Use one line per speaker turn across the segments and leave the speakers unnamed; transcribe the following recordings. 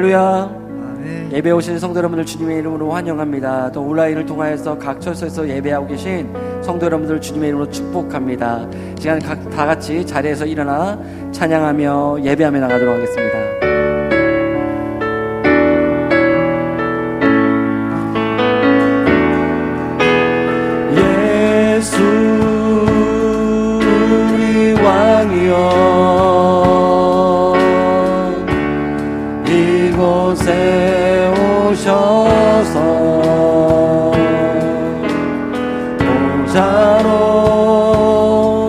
할렐루야.
아멘.
예배 오신 성도 여러분들 주님의 이름으로 환영합니다. 또 온라인을 통하여서 각 처소에서 예배하고 계신 성도 여러분들 주님의 이름으로 축복합니다. 시간 다 같이 자리에서 일어나 찬양하며 예배하며 나가도록 하겠습니다. 예수 우리 왕이여 이곳에 오셔서 보좌로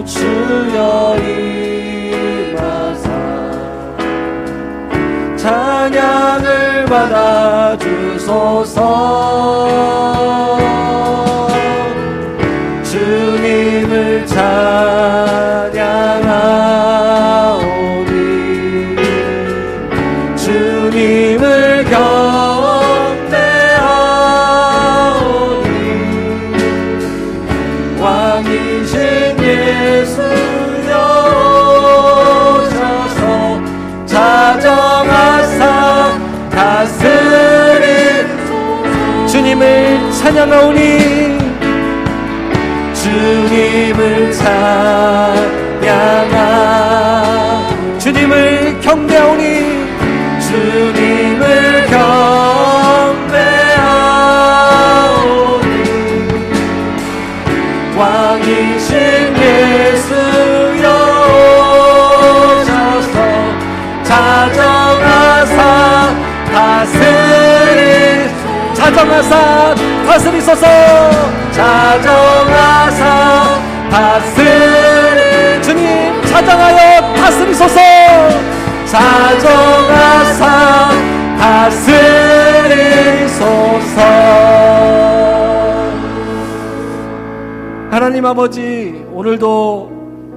주여 임하사 찬양을 받아 주소서. 주님을 찬양하오니 주님을 경배하오니 왕이신 예수여 오셔서 자정하사 다스리 주님을 찬양하오니 주님을 찬양하 주님을 경배하오니 주님을 경배하오니 왕이신 예수여 오셔서 자정하사 다스리소서. 자정하사 다스리 주님 자정하여 다스리소서. 자정하사 다스리소서. 하나님 아버지, 오늘도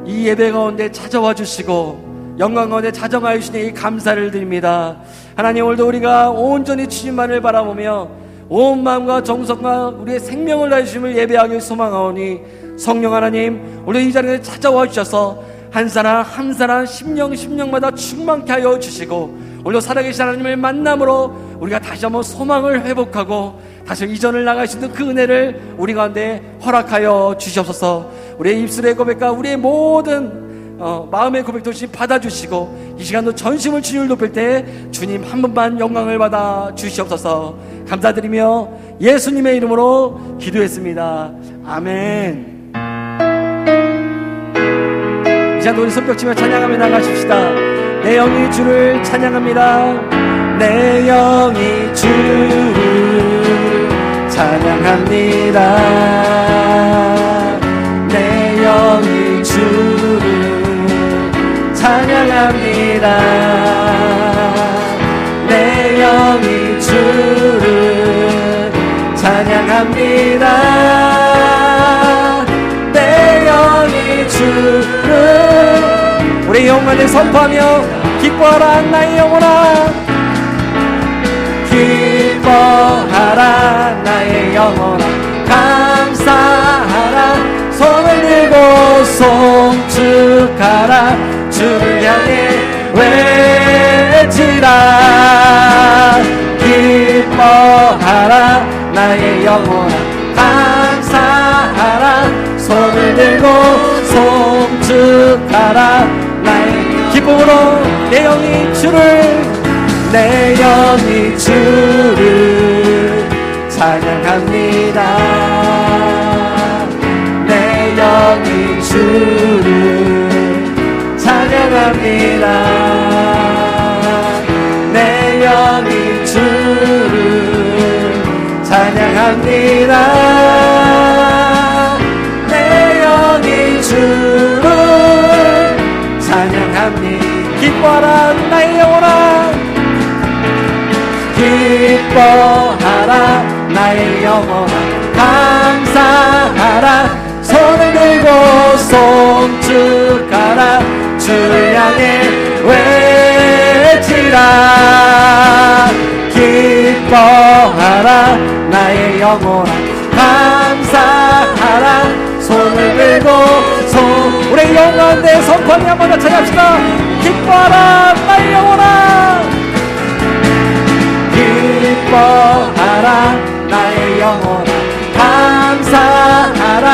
이 예배 가운데 찾아와 주시고 영광 가운데 자정하여 주시니 감사를 드립니다. 하나님, 오늘도 우리가 온전히 주님만을 바라보며 온 마음과 정성과 우리의 생명을 다해 주심을 예배하기 소망하오니 성령 하나님, 우리 이 자리에 찾아와 주셔서 한 사람 한 사람 심령마다 충만케 하여 주시고 오늘도 살아계신 하나님을 만남으로 우리가 다시 한번 소망을 회복하고 다시 이전을 나갈 수 있는 그 은혜를 우리 가운데 허락하여 주시옵소서. 우리의 입술의 고백과 우리의 모든 마음의 고백도 주님 받아주시고 이 시간도 전심을 주님을 높일 때 주님 한 번만 영광을 받아 주시옵소서. 감사드리며 예수님의 이름으로 기도했습니다. 아멘. 이 시간도 우리 손뼉치며 찬양하며 나가십시다. 내 영이 주를 찬양합니다. 내 영이 주를 찬양합니다. 내 영이 주를 찬양합니다. 내 영이 주를 찬양합니다. 내 영이 주를 우리 영광을 선포하며 기뻐하라 나의 영혼아. 기뻐하라 나의 영혼아. 감사하라 손을 들고 송축하라. 주를 향해 외치라. 기뻐하라 나의 영혼아. 감사하라 손을 들고 송축하라. 나의 기쁨으로 내 영이 주를 내 영이 주를 찬양합니다. 내 영이 주를 찬양합니다. 내 영이 주를 찬양합니다. 내 영이 주를 찬양합니다. 기뻐하라 나의 영혼아. 기뻐하라 나의 영혼아. 감사하라 손을 들고 송축하라. 주를 향해 외치라. 기뻐하라 나의 영혼아. 감사하라 손을 들고 우리 영혼의 선포하며 한번 더 찬양합시다. 기뻐하라 나의 영혼아. 기뻐하라 나의 영혼아 감사하라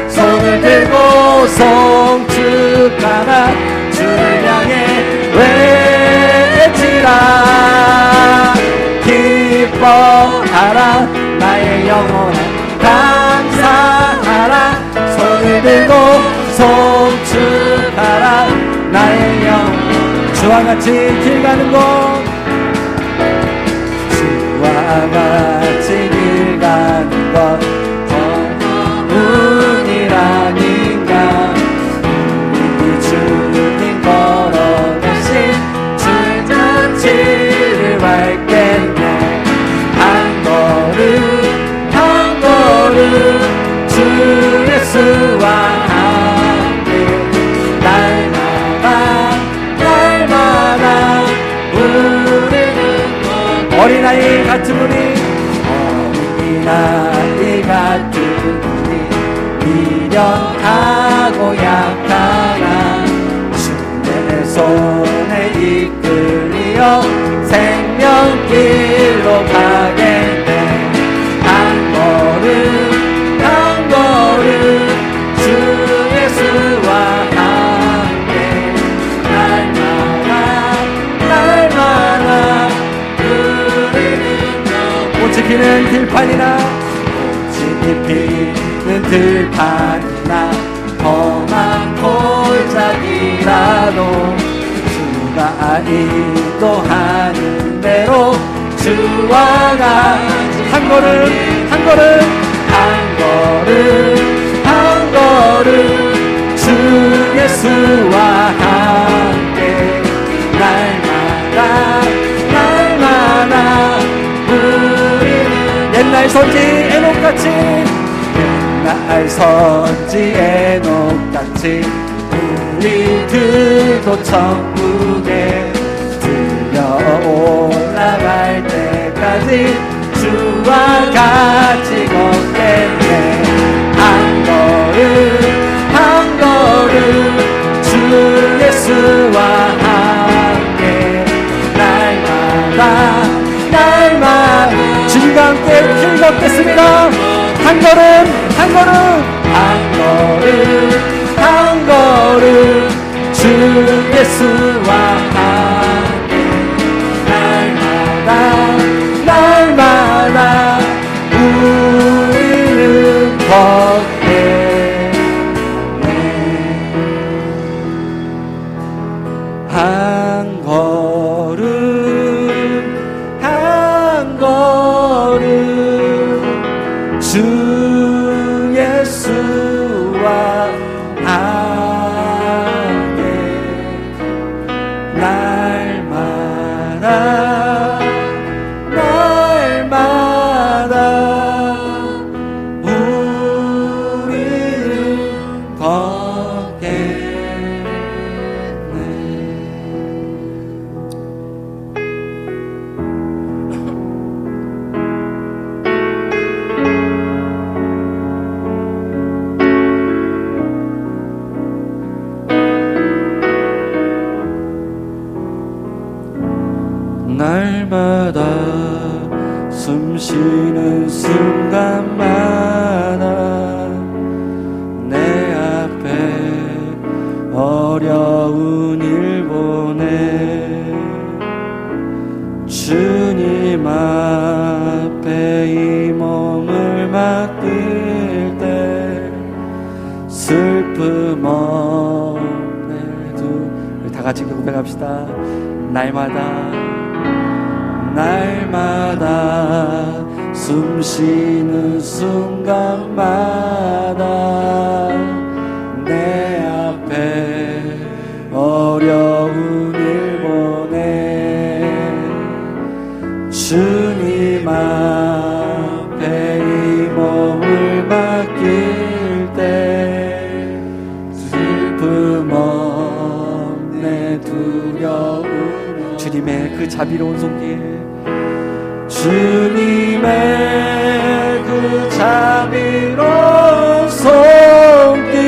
손을 들고 송축하라 주를 향해 외치라 기뻐하라 나의 영혼아 감사하라 손을 들고 송축하라 나의 영혼 주와 같이 길 가는 곳 주와 같이 길 가는 것 운이라는가 이 주님 걸어가신 줄자치를 밟겠네 한 걸음 한 걸음 주 예수와 함께 날마다 날마다 우리는 어린아이 같은 우리 어린아이 같은 우리 미련하고 약하나 주의 손에 이끌리어 생명길로 가겠네 한 걸음 한 걸음 주 예수와 함께 날마다 날마다 우리는 꽃이 피는 들판이나 꽃이 피는 들판이나 험한 골짜기라도 주가 인도하는 대로 주와 같이 한 걸음 한 걸음 한 걸음 한 걸음 주 예수와 함께 날마다 날마다 우리는 옛날 선지 에녹같이 옛날 선지 에녹같이 우리들도 천국에 들려 올라갈 때까지 주와 같이 걷겠네 한 걸음 한 걸음 주 예수와 함께 날마다 날마다 주님과 함께 길 걷겠습니다 한 걸음 한 걸음 한 걸음 한 걸음 주 예수와 함께 날마다 날마다 우리는 걷겠네 한 걸음 한 걸음 주 예수와 함께 날마다 날마다 우리는 걷겠네 날마다 숨 쉬는 순간마다 내 앞에 어려운 일 보내 주님 앞에 이 몸을 맡길 때 슬픔 없네도 다 같이 고백합시다 날마다 날마다 숨 쉬는 순간마다 내 앞에 어려운 일 보내 주님 앞에 이 몸을 맡길 때 슬픔 없네 두려움 주님의 그 자비로운 손길 주님의 그 자비로운 손길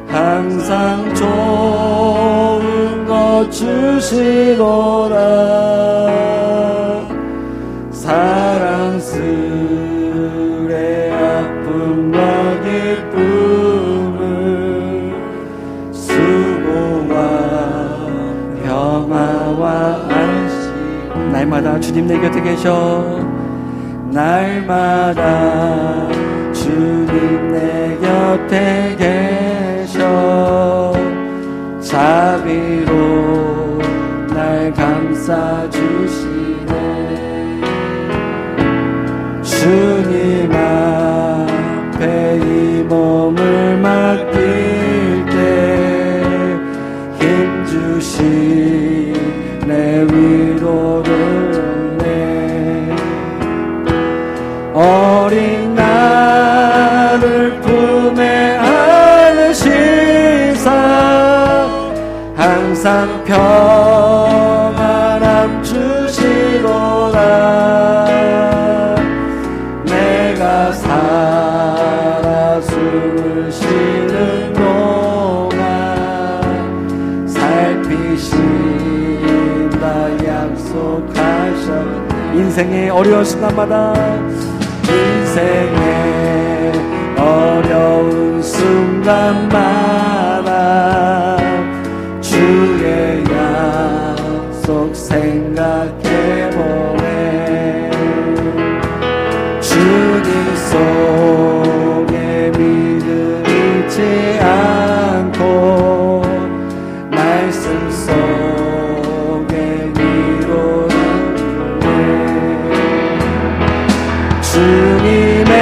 항상 좋은 것 주시노라 날마다 주님 내 곁에 계셔. 날마다 주님 내 곁에 계셔. 자비로 날 감싸주시네. 주님 앞에 이 몸을 맡길 때 힘주시 내 위로를 내. 어린 나를 품에 안으시사 항상 평안함 주시로다. 내가 살아 숨을 쉬는 동안 살피신다 약속하셨네. 인생의 어려운 순간마다, 인생의 어려운 순간마다 주의 약속 생각해보네. 주님 속에 믿음 잃지 않고 말씀 속에 위로를 내. 주님의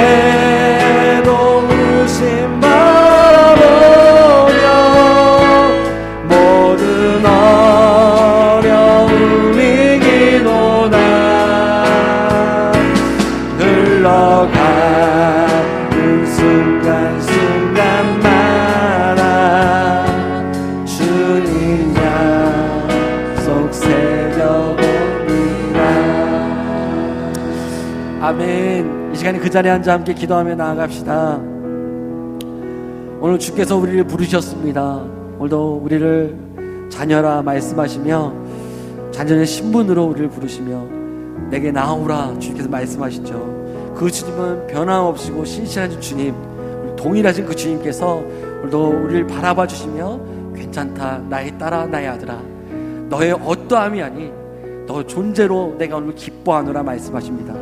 도우심 바라보며 모든 어려움 이기노나. 흘러가는 순간순간마다 주님 약속 새겨봅니다. 아멘. 이 시간에 그 자리에 앉아 함께 기도하며 나아갑시다. 오늘 주께서 우리를 부르셨습니다. 오늘도 우리를 자녀라 말씀하시며 자녀의 신분으로 우리를 부르시며 내게 나오라 주께서 말씀하시죠. 그 주님은 변함없이고 신실하신 주님, 동일하신 그 주님께서 오늘도 우리를 바라봐 주시며 괜찮다 나의 딸아 나의 아들아 너의 어떠함이 아니 너 존재로 내가 오늘 기뻐하노라 말씀하십니다.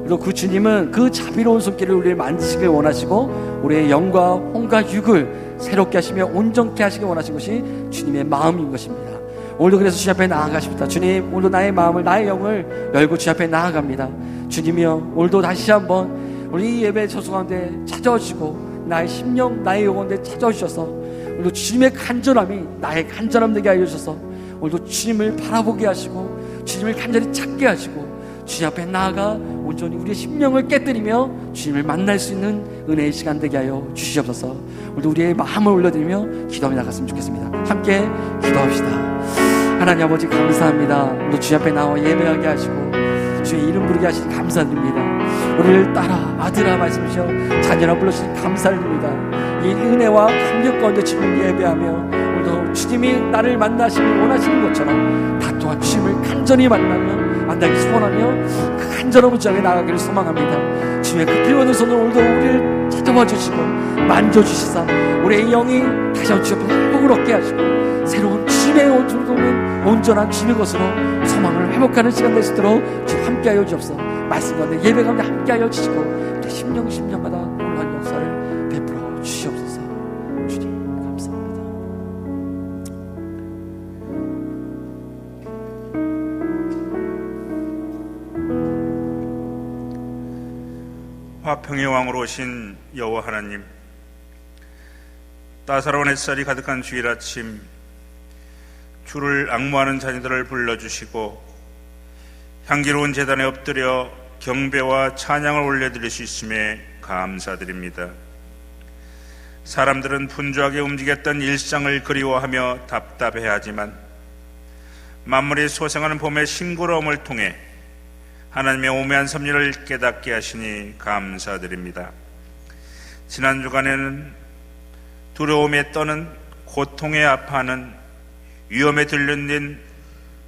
그리고 그 주님은 그 자비로운 손길을 우리를 만지시길 원하시고 우리의 영과 혼과 육을 새롭게 하시며 온전케 하시길 원하신 것이 주님의 마음인 것입니다. 오늘도 그래서 주 앞에 나아가십니다. 주님, 오늘도 나의 마음을 나의 영을 열고 주 앞에 나아갑니다. 주님이여, 오늘도 다시 한번 우리 이 예배 처소 가운데 찾아오시고 나의 심령 나의 영혼에 찾아오셔서 오늘도 주님의 간절함이 나의 간절함 되게 하여 주셔서 오늘도 주님을 바라보게 하시고 주님을 간절히 찾게 하시고 주님 앞에 나아가 온전히 우리의 심령을 깨뜨리며 주님을 만날 수 있는 은혜의 시간 되게 하여 주시옵소서. 오늘도 우리의 마음을 올려드리며 기도하며 나갔으면 좋겠습니다. 함께 기도합시다. 하나님 아버지 감사합니다. 오늘 주님 앞에 나와 예배하게 하시고 주의 이름 부르게 하시니 감사드립니다. 우리를 따라 아들아 말씀하셔 자녀라 불러주시니 감사드립니다. 이 은혜와 감격 가운데 주님을 예배하며 오늘도 주님이 나를 만나시길 원하시는 것처럼 다 또한 주님을 간절히 만나기 소원하며 그 간절한 주 앞에 나가기를 소망합니다. 주의 그 피로는 손으로 오늘도 우리를 찾아와 주시고 만져주시사 우리의 영이 다시 한번 주 앞에 회복을 얻게 하시고 새로운 주님의 온전한 주님의 것으로 소망을 회복하는 시간 될 수 있도록 주 함께하여 주옵소서. 말씀 가운데 예배 가운데 함께하여 주시고 우리 심령마다 놀라운 역사를 베풀어 주시옵소서. 주님 감사합니다.
화평의 왕으로 오신 여호와 하나님, 따사로운 햇살이 가득한 주일 아침 주를 앙모하는 자녀들을 불러주시고 향기로운 제단에 엎드려 경배와 찬양을 올려드릴 수 있음에 감사드립니다. 사람들은 분주하게 움직였던 일상을 그리워하며 답답해하지만 만물이 소생하는 봄의 싱그러움을 통해 하나님의 오묘한 섭리를 깨닫게 하시니 감사드립니다. 지난 주간에는 두려움에 떠는 고통에 아파하는 위험에 들려진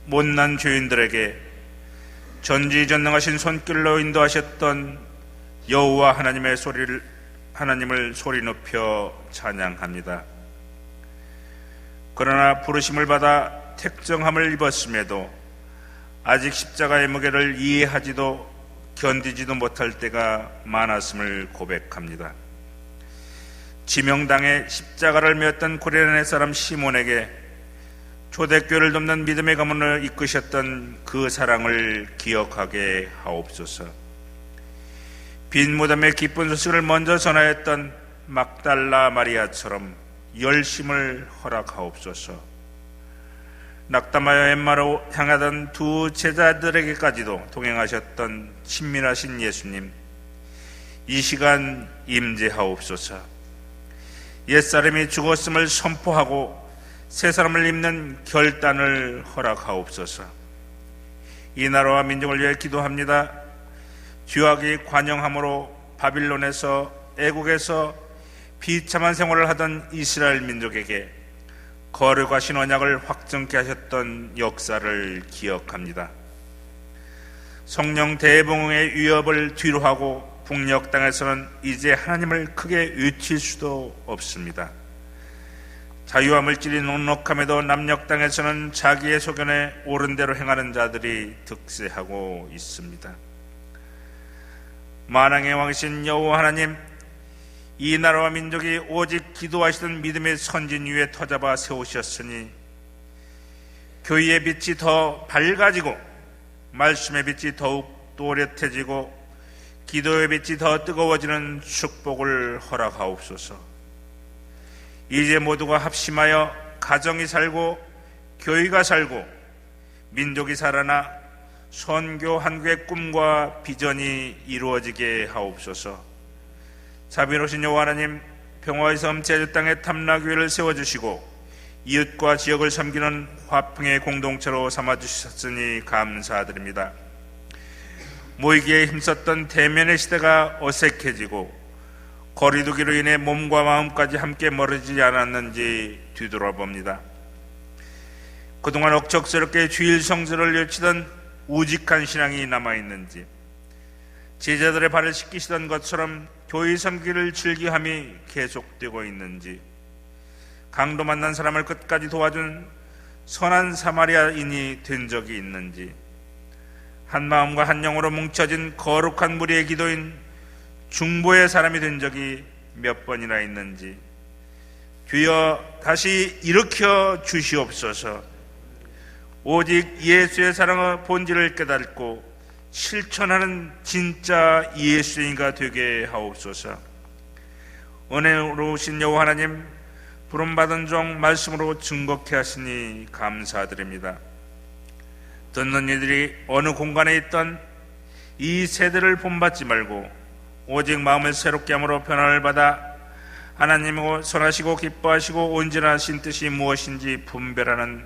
못난 죄인들에게 전지전능하신 손길로 인도하셨던 여호와 하나님을 소리 높여 찬양합니다. 그러나 부르심을 받아 택정함을 입었음에도 아직 십자가의 무게를 이해하지도 견디지도 못할 때가 많았음을 고백합니다. 지명당에 십자가를 메었던 구레네 사람 시몬에게 초대교회를 돕는 믿음의 가문을 이끄셨던 그 사랑을 기억하게 하옵소서. 빈 무덤의 기쁜 소식을 먼저 전하였던 막달라 마리아처럼 열심을 허락하옵소서. 낙담하여 엠마로 향하던 두 제자들에게까지도 동행하셨던 친밀하신 예수님, 이 시간 임재하옵소서. 옛사람이 죽었음을 선포하고 새 사람을 입는 결단을 허락하옵소서. 이 나라와 민족을 위해 기도합니다. 죄악이 관영함으로 바빌론에서 애국에서 비참한 생활을 하던 이스라엘 민족에게 거룩하신 언약을 확정케 하셨던 역사를 기억합니다. 성령 대봉의 위협을 뒤로하고 북녘 땅에서는 이제 하나님을 크게 외칠 수도 없습니다. 자유와 물질이 넉넉함에도 남녘 땅에서는 자기의 소견에 옳은 대로 행하는 자들이 득세하고 있습니다. 만왕의 왕이신 여호와 하나님, 이 나라와 민족이 오직 기도하시던 믿음의 선진 위에 터잡아 세우셨으니 교회의 빛이 더 밝아지고 말씀의 빛이 더욱 또렷해지고 기도의 빛이 더 뜨거워지는 축복을 허락하옵소서. 이제 모두가 합심하여 가정이 살고 교회가 살고 민족이 살아나 선교 한국의 꿈과 비전이 이루어지게 하옵소서. 자비로우신 여호와 하나님, 평화의 섬 제주 땅에 탐라교회를 세워주시고 이웃과 지역을 섬기는 화평의 공동체로 삼아주셨으니 감사드립니다. 모이기에 힘썼던 대면의 시대가 어색해지고 거리두기로 인해 몸과 마음까지 함께 멀어지지 않았는지 뒤돌아봅니다. 그동안 억척스럽게 주일 성수를 외치던 우직한 신앙이 남아있는지, 제자들의 발을 씻기시던 것처럼 교회 섬기를 즐기함이 계속되고 있는지, 강도 만난 사람을 끝까지 도와준 선한 사마리아인이 된 적이 있는지, 한 마음과 한 영으로 뭉쳐진 거룩한 무리의 기도인 중보의 사람이 된 적이 몇 번이나 있는지, 주여 다시 일으켜 주시옵소서. 오직 예수의 사랑의 본질을 깨닫고 실천하는 진짜 예수인가 되게 하옵소서. 은혜로우신 여호와 하나님, 부름받은 종 말씀으로 증거케 하시니 감사드립니다. 듣는 이들이 어느 공간에 있던 이 세대를 본받지 말고 오직 마음을 새롭게 함으로 변화를 받아 하나님이고 선하시고 기뻐하시고 온전하신 뜻이 무엇인지 분별하는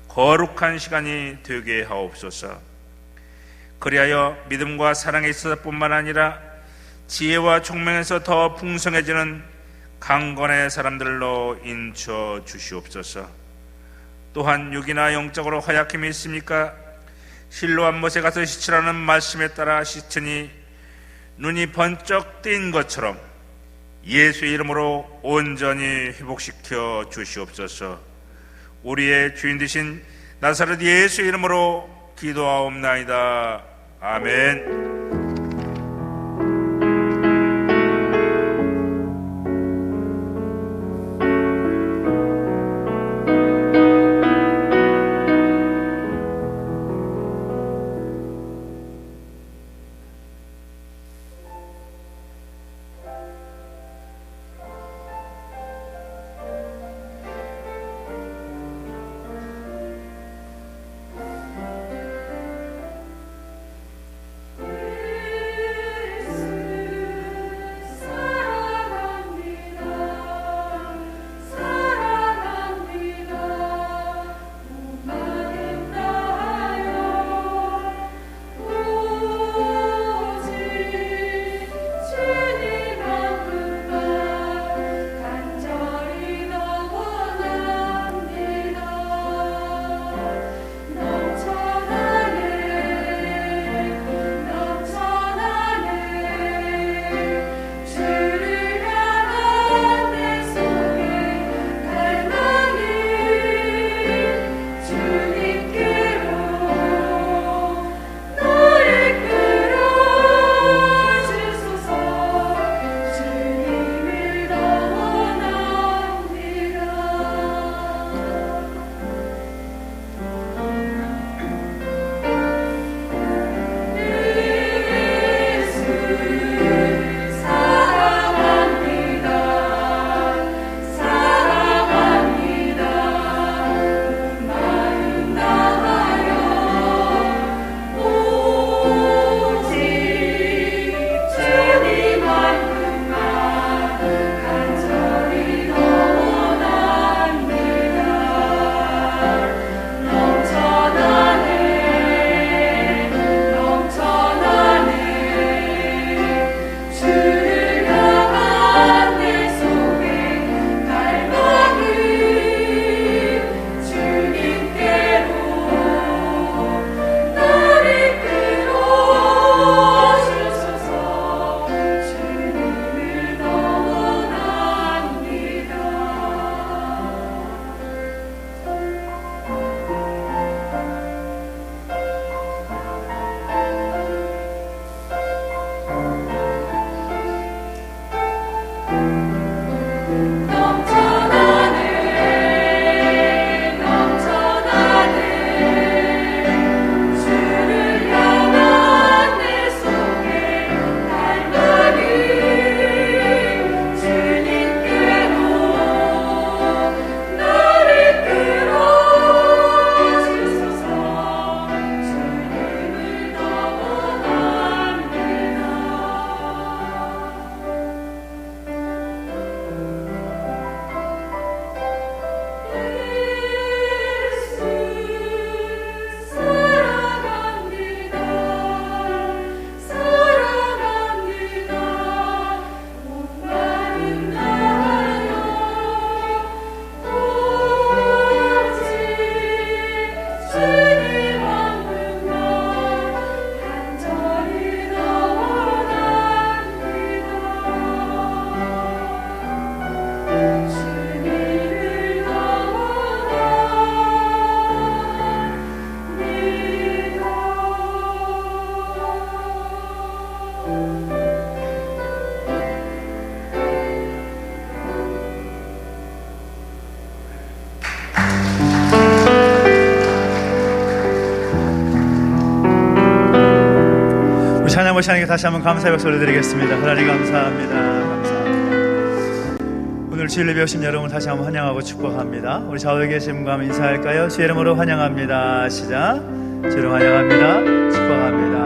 거룩한 시간이 되게 하옵소서. 그리하여 믿음과 사랑에 있어서 뿐만 아니라 지혜와 총명에서 더 풍성해지는 강건의 사람들로 인쳐 주시옵소서. 또한 육이나 영적으로 허약함이 있습니까? 실로암 못에 가서 시치라는 말씀에 따라 시치니 눈이 번쩍 뜬 것처럼 예수의 이름으로 온전히 회복시켜 주시옵소서. 우리의 주인 되신 나사렛 예수의 이름으로 기도하옵나이다. 아멘.
찬양 시간에 다시 한번 감사의 박수 올려드리겠습니다. 하나님 감사합니다. 감사합니다. 오늘 주일을 배우신 여러분 다시 한번 환영하고 축복합니다. 우리 좌우에 계신 분과 한번 인사할까요? 주의 이름으로 환영합니다. 시작. 주의 이름 환영합니다. 축복합니다.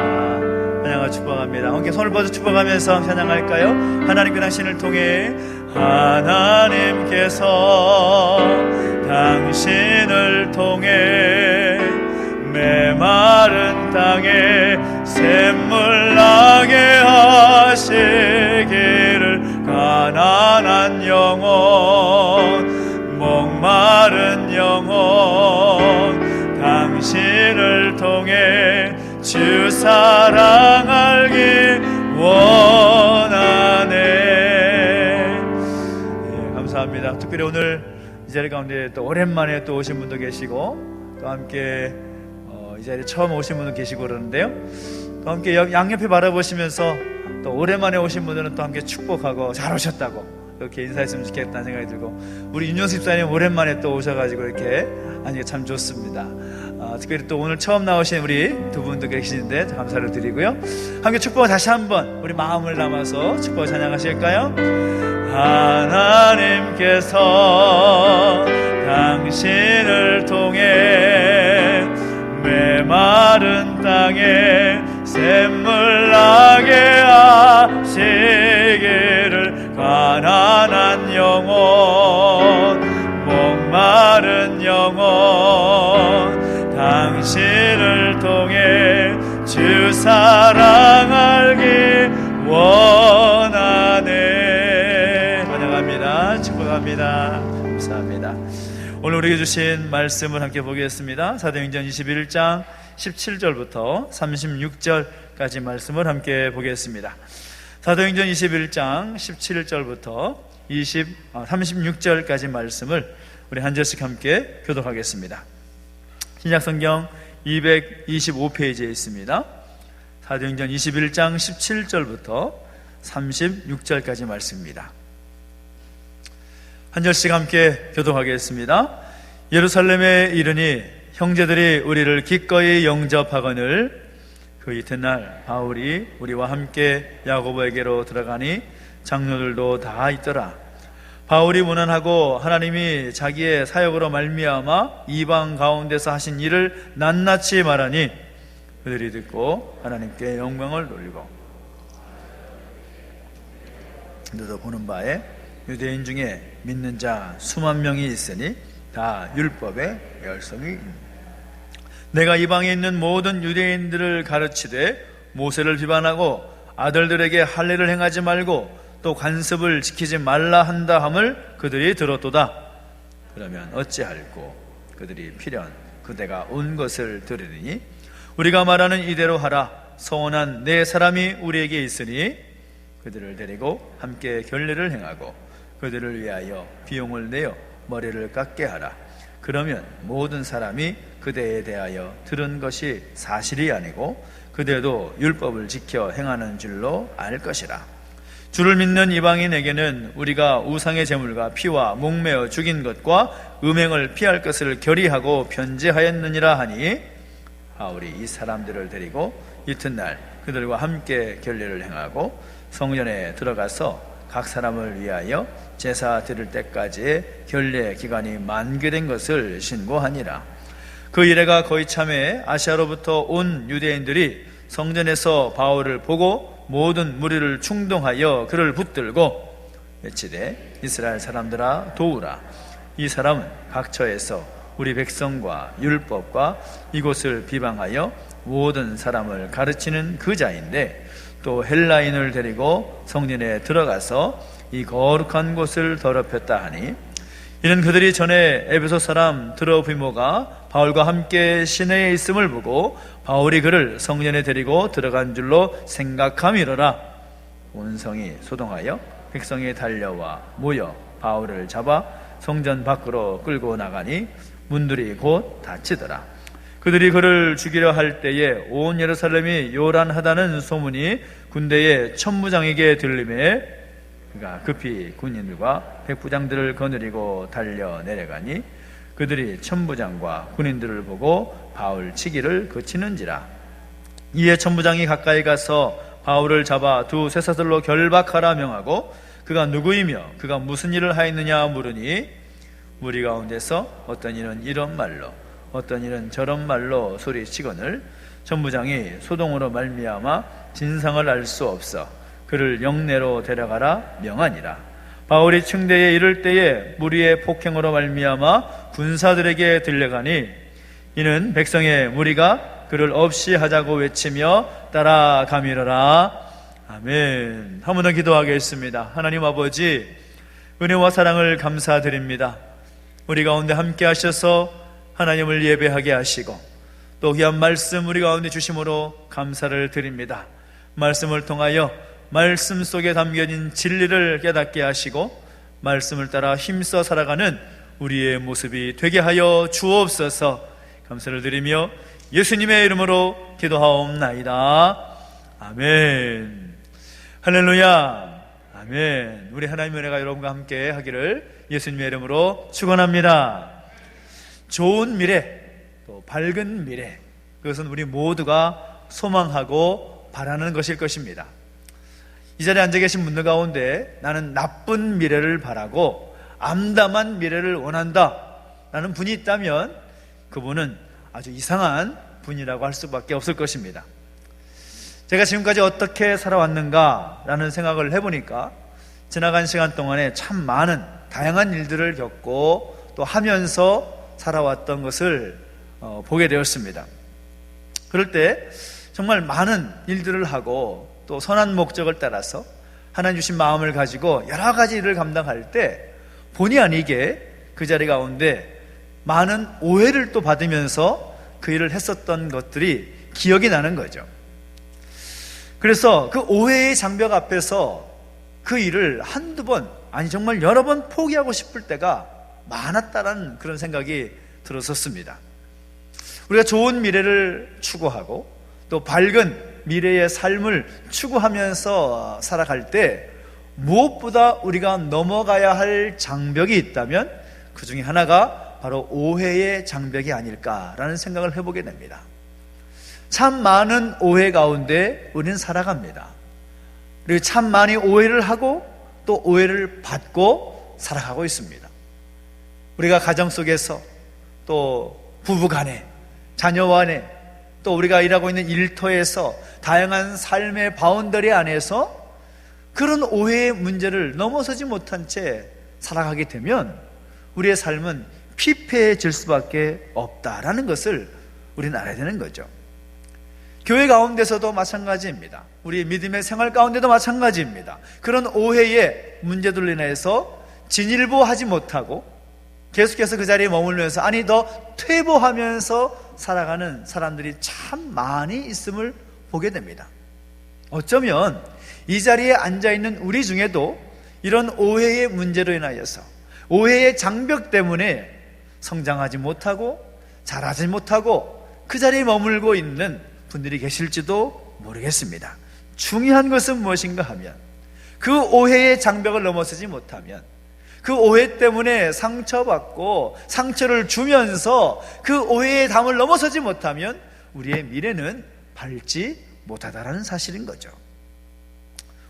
환영하고 축복합니다. 함께 손을 뻗어 축복하면서 찬양할까요? 하나님 그 당신을 통해 하나님께서 당신을 통해 메마른 땅에 샘물 나게 하시기를 가난한 영혼 목마른 영혼 당신을 통해 주 사랑 알기 원하네. 예, 감사합니다. 특별히 오늘 이 자리 가운데 또 오랜만에 또 오신 분도 계시고 또 함께 이 자리에 처음 오신 분도 계시고 그러는데요, 또 함께 양옆에 바라보시면서 또 오랜만에 오신 분들은 또 함께 축복하고 잘 오셨다고 이렇게 인사했으면 좋겠다는 생각이 들고, 우리 윤정수 집사님 오랜만에 또 오셔가지고 이렇게 하니까 참 좋습니다. 특별히 또 오늘 처음 나오신 우리 두 분도 계시는데 감사를 드리고요. 함께 축복을 다시 한번 우리 마음을 담아서 축복을 찬양하실까요? 하나님께서 당신을 통해 메마른 땅에 샘물 나게 하시기를 가난한 영혼 목마른 영혼 당신을 통해 주 사랑 알기 원하네. 환영합니다. 축복합니다. 감사합니다. 오늘 우리에게 주신 말씀을 함께 보겠습니다. 사도행전 21장 17절부터 36절까지 말씀을 함께 보겠습니다. 사도행전 21장 17절부터 36절까지 말씀을 우리 한 절씩 함께 교독하겠습니다. 신약성경 225페이지에 있습니다. 사도행전 21장 17절부터 36절까지 말씀입니다. 한 절씩 함께 교독하겠습니다. 예루살렘에 이르니 형제들이 우리를 기꺼이 영접하거늘 그 이튿날 바울이 우리와 함께 야고보에게로 들어가니 장로들도 다 있더라. 바울이 문안하고 하나님이 자기의 사역으로 말미암아 이방 가운데서 하신 일을 낱낱이 말하니 그들이 듣고 하나님께 영광을 돌리고, 너도 보는 바에 유대인 중에 믿는 자 수만 명이 있으니 다 율법의 열성이 내가 이방에 있는 모든 유대인들을 가르치되 모세를 비방하고 아들들에게 할례를 행하지 말고 또 관습을 지키지 말라 한다 함을 그들이 들었도다. 그러면 어찌할꼬? 그들이 필연 그대가 온 것을 들으니 우리가 말하는 이대로 하라. 서원한 네 사람이 우리에게 있으니 그들을 데리고 함께 결례를 행하고 그들을 위하여 비용을 내어 머리를 깎게 하라. 그러면 모든 사람이 그대에 대하여 들은 것이 사실이 아니고 그대도 율법을 지켜 행하는 줄로 알 것이라. 주를 믿는 이방인에게는 우리가 우상의 제물과 피와 목매어 죽인 것과 음행을 피할 것을 결의하고 변제하였느니라 하니 바울이 이 사람들을 데리고 이튿날 그들과 함께 결례를 행하고 성전에 들어가서 각 사람을 위하여 제사 드릴 때까지의 결례 기간이 만개된 것을 신고하니라. 그 이래가 거의 참에 아시아로부터 온 유대인들이 성전에서 바울을 보고 모든 무리를 충동하여 그를 붙들고 외치되 이스라엘 사람들아 도우라. 이 사람은 각처에서 우리 백성과 율법과 이곳을 비방하여 모든 사람을 가르치는 그 자인데 또 헬라인을 데리고 성전에 들어가서 이 거룩한 곳을 더럽혔다 하니, 이는 그들이 전에 에베소 사람 드로피모가 바울과 함께 시내에 있음을 보고 바울이 그를 성전에 데리고 들어간 줄로 생각함이로라. 온 성이 소동하여 백성이 달려와 모여 바울을 잡아 성전 밖으로 끌고 나가니 문들이 곧 닫히더라. 그들이 그를 죽이려 할 때에 온 예루살렘이 요란하다는 소문이 군대의 천부장에게 들리매 그가 급히 군인들과 백부장들을 거느리고 달려 내려가니 그들이 천부장과 군인들을 보고 바울 치기를 그치는지라. 이에 천부장이 가까이 가서 바울을 잡아 두 쇠사슬로 결박하라 명하고 그가 누구이며 그가 무슨 일을 하였느냐 물으니 무리 가운데서 어떤 이는 이런 말로 어떤 이는 저런 말로 소리치거늘 천부장이 소동으로 말미암아 진상을 알 수 없어 그를 영내로 데려가라 명하니라. 바울이 층대에 이를 때에 무리의 폭행으로 말미암아 군사들에게 들려가니 이는 백성의 무리가 그를 없이 하자고 외치며 따라가미러라. 아멘. 한 번 더 기도하겠습니다. 하나님 아버지, 은혜와 사랑을 감사드립니다. 우리 가운데 함께 하셔서 하나님을 예배하게 하시고 또 귀한 말씀 우리 가운데 주심으로 감사를 드립니다. 말씀을 통하여 말씀 속에 담겨진 진리를 깨닫게 하시고 말씀을 따라 힘써 살아가는 우리의 모습이 되게 하여 주옵소서. 감사를 드리며 예수님의 이름으로 기도하옵나이다. 아멘. 할렐루야. 아멘. 우리 하나님의 은혜가 여러분과 함께 하기를 예수님의 이름으로 축원합니다. 좋은 미래, 또 밝은 미래, 그것은 우리 모두가 소망하고 바라는 것일 것입니다. 이 자리에 앉아 계신 분들 가운데 나는 나쁜 미래를 바라고 암담한 미래를 원한다 라는 분이 있다면 그분은 아주 이상한 분이라고 할 수밖에 없을 것입니다. 제가 지금까지 어떻게 살아왔는가 라는 생각을 해보니까 지나간 시간 동안에 참 많은 다양한 일들을 겪고 또 하면서 살아왔던 것을 보게 되었습니다. 그럴 때 정말 많은 일들을 하고 또 선한 목적을 따라서 하나님 주신 마음을 가지고 여러 가지 일을 감당할 때 본의 아니게 그 자리 가운데 많은 오해를 또 받으면서 그 일을 했었던 것들이 기억이 나는 거죠. 그래서 그 오해의 장벽 앞에서 그 일을 한두 번, 아니 정말 여러 번 포기하고 싶을 때가 많았다라는 그런 생각이 들었었습니다. 우리가 좋은 미래를 추구하고 또 밝은 미래의 삶을 추구하면서 살아갈 때 무엇보다 우리가 넘어가야 할 장벽이 있다면 그 중에 하나가 바로 오해의 장벽이 아닐까라는 생각을 해보게 됩니다. 참 많은 오해 가운데 우리는 살아갑니다. 그리고 참 많이 오해를 하고 또 오해를 받고 살아가고 있습니다. 우리가 가정 속에서 또 부부 간에 자녀 간에 또 우리가 일하고 있는 일터에서 다양한 삶의 바운더리 안에서 그런 오해의 문제를 넘어서지 못한 채 살아가게 되면 우리의 삶은 피폐해질 수밖에 없다라는 것을 우리는 알아야 되는 거죠. 교회 가운데서도 마찬가지입니다. 우리 믿음의 생활 가운데도 마찬가지입니다. 그런 오해의 문제들로 인해서 진일보하지 못하고 계속해서 그 자리에 머물면서 아니 너 퇴보하면서 살아가는 사람들이 참 많이 있음을 보게 됩니다. 어쩌면 이 자리에 앉아있는 우리 중에도 이런 오해의 문제로 인하여서 오해의 장벽 때문에 성장하지 못하고 자라지 못하고 그 자리에 머물고 있는 분들이 계실지도 모르겠습니다. 중요한 것은 무엇인가 하면 그 오해의 장벽을 넘어서지 못하면 그 오해 때문에 상처받고 상처를 주면서 그 오해의 담을 넘어서지 못하면 우리의 미래는 밝지 못하다라는 사실인 거죠.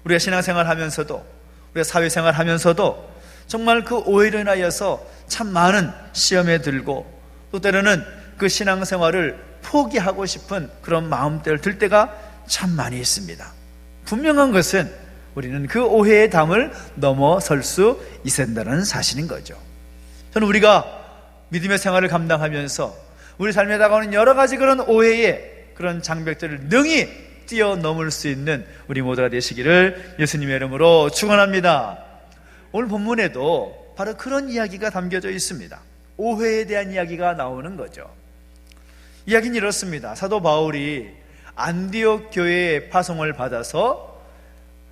우리가 신앙생활 하면서도 우리가 사회생활 하면서도 정말 그 오해로 인하여서 참 많은 시험에 들고 또 때로는 그 신앙생활을 포기하고 싶은 그런 마음대로 들 때가 참 많이 있습니다. 분명한 것은 우리는 그 오해의 담을 넘어설 수 있어야 한다는 사실인 거죠. 저는 우리가 믿음의 생활을 감당하면서 우리 삶에 다가오는 여러 가지 그런 오해의 그런 장벽들을 능히 뛰어넘을 수 있는 우리 모두가 되시기를 예수님의 이름으로 축원합니다. 오늘 본문에도 바로 그런 이야기가 담겨져 있습니다. 오해에 대한 이야기가 나오는 거죠. 이야기는 이렇습니다. 사도 바울이 안디옥 교회의 파송을 받아서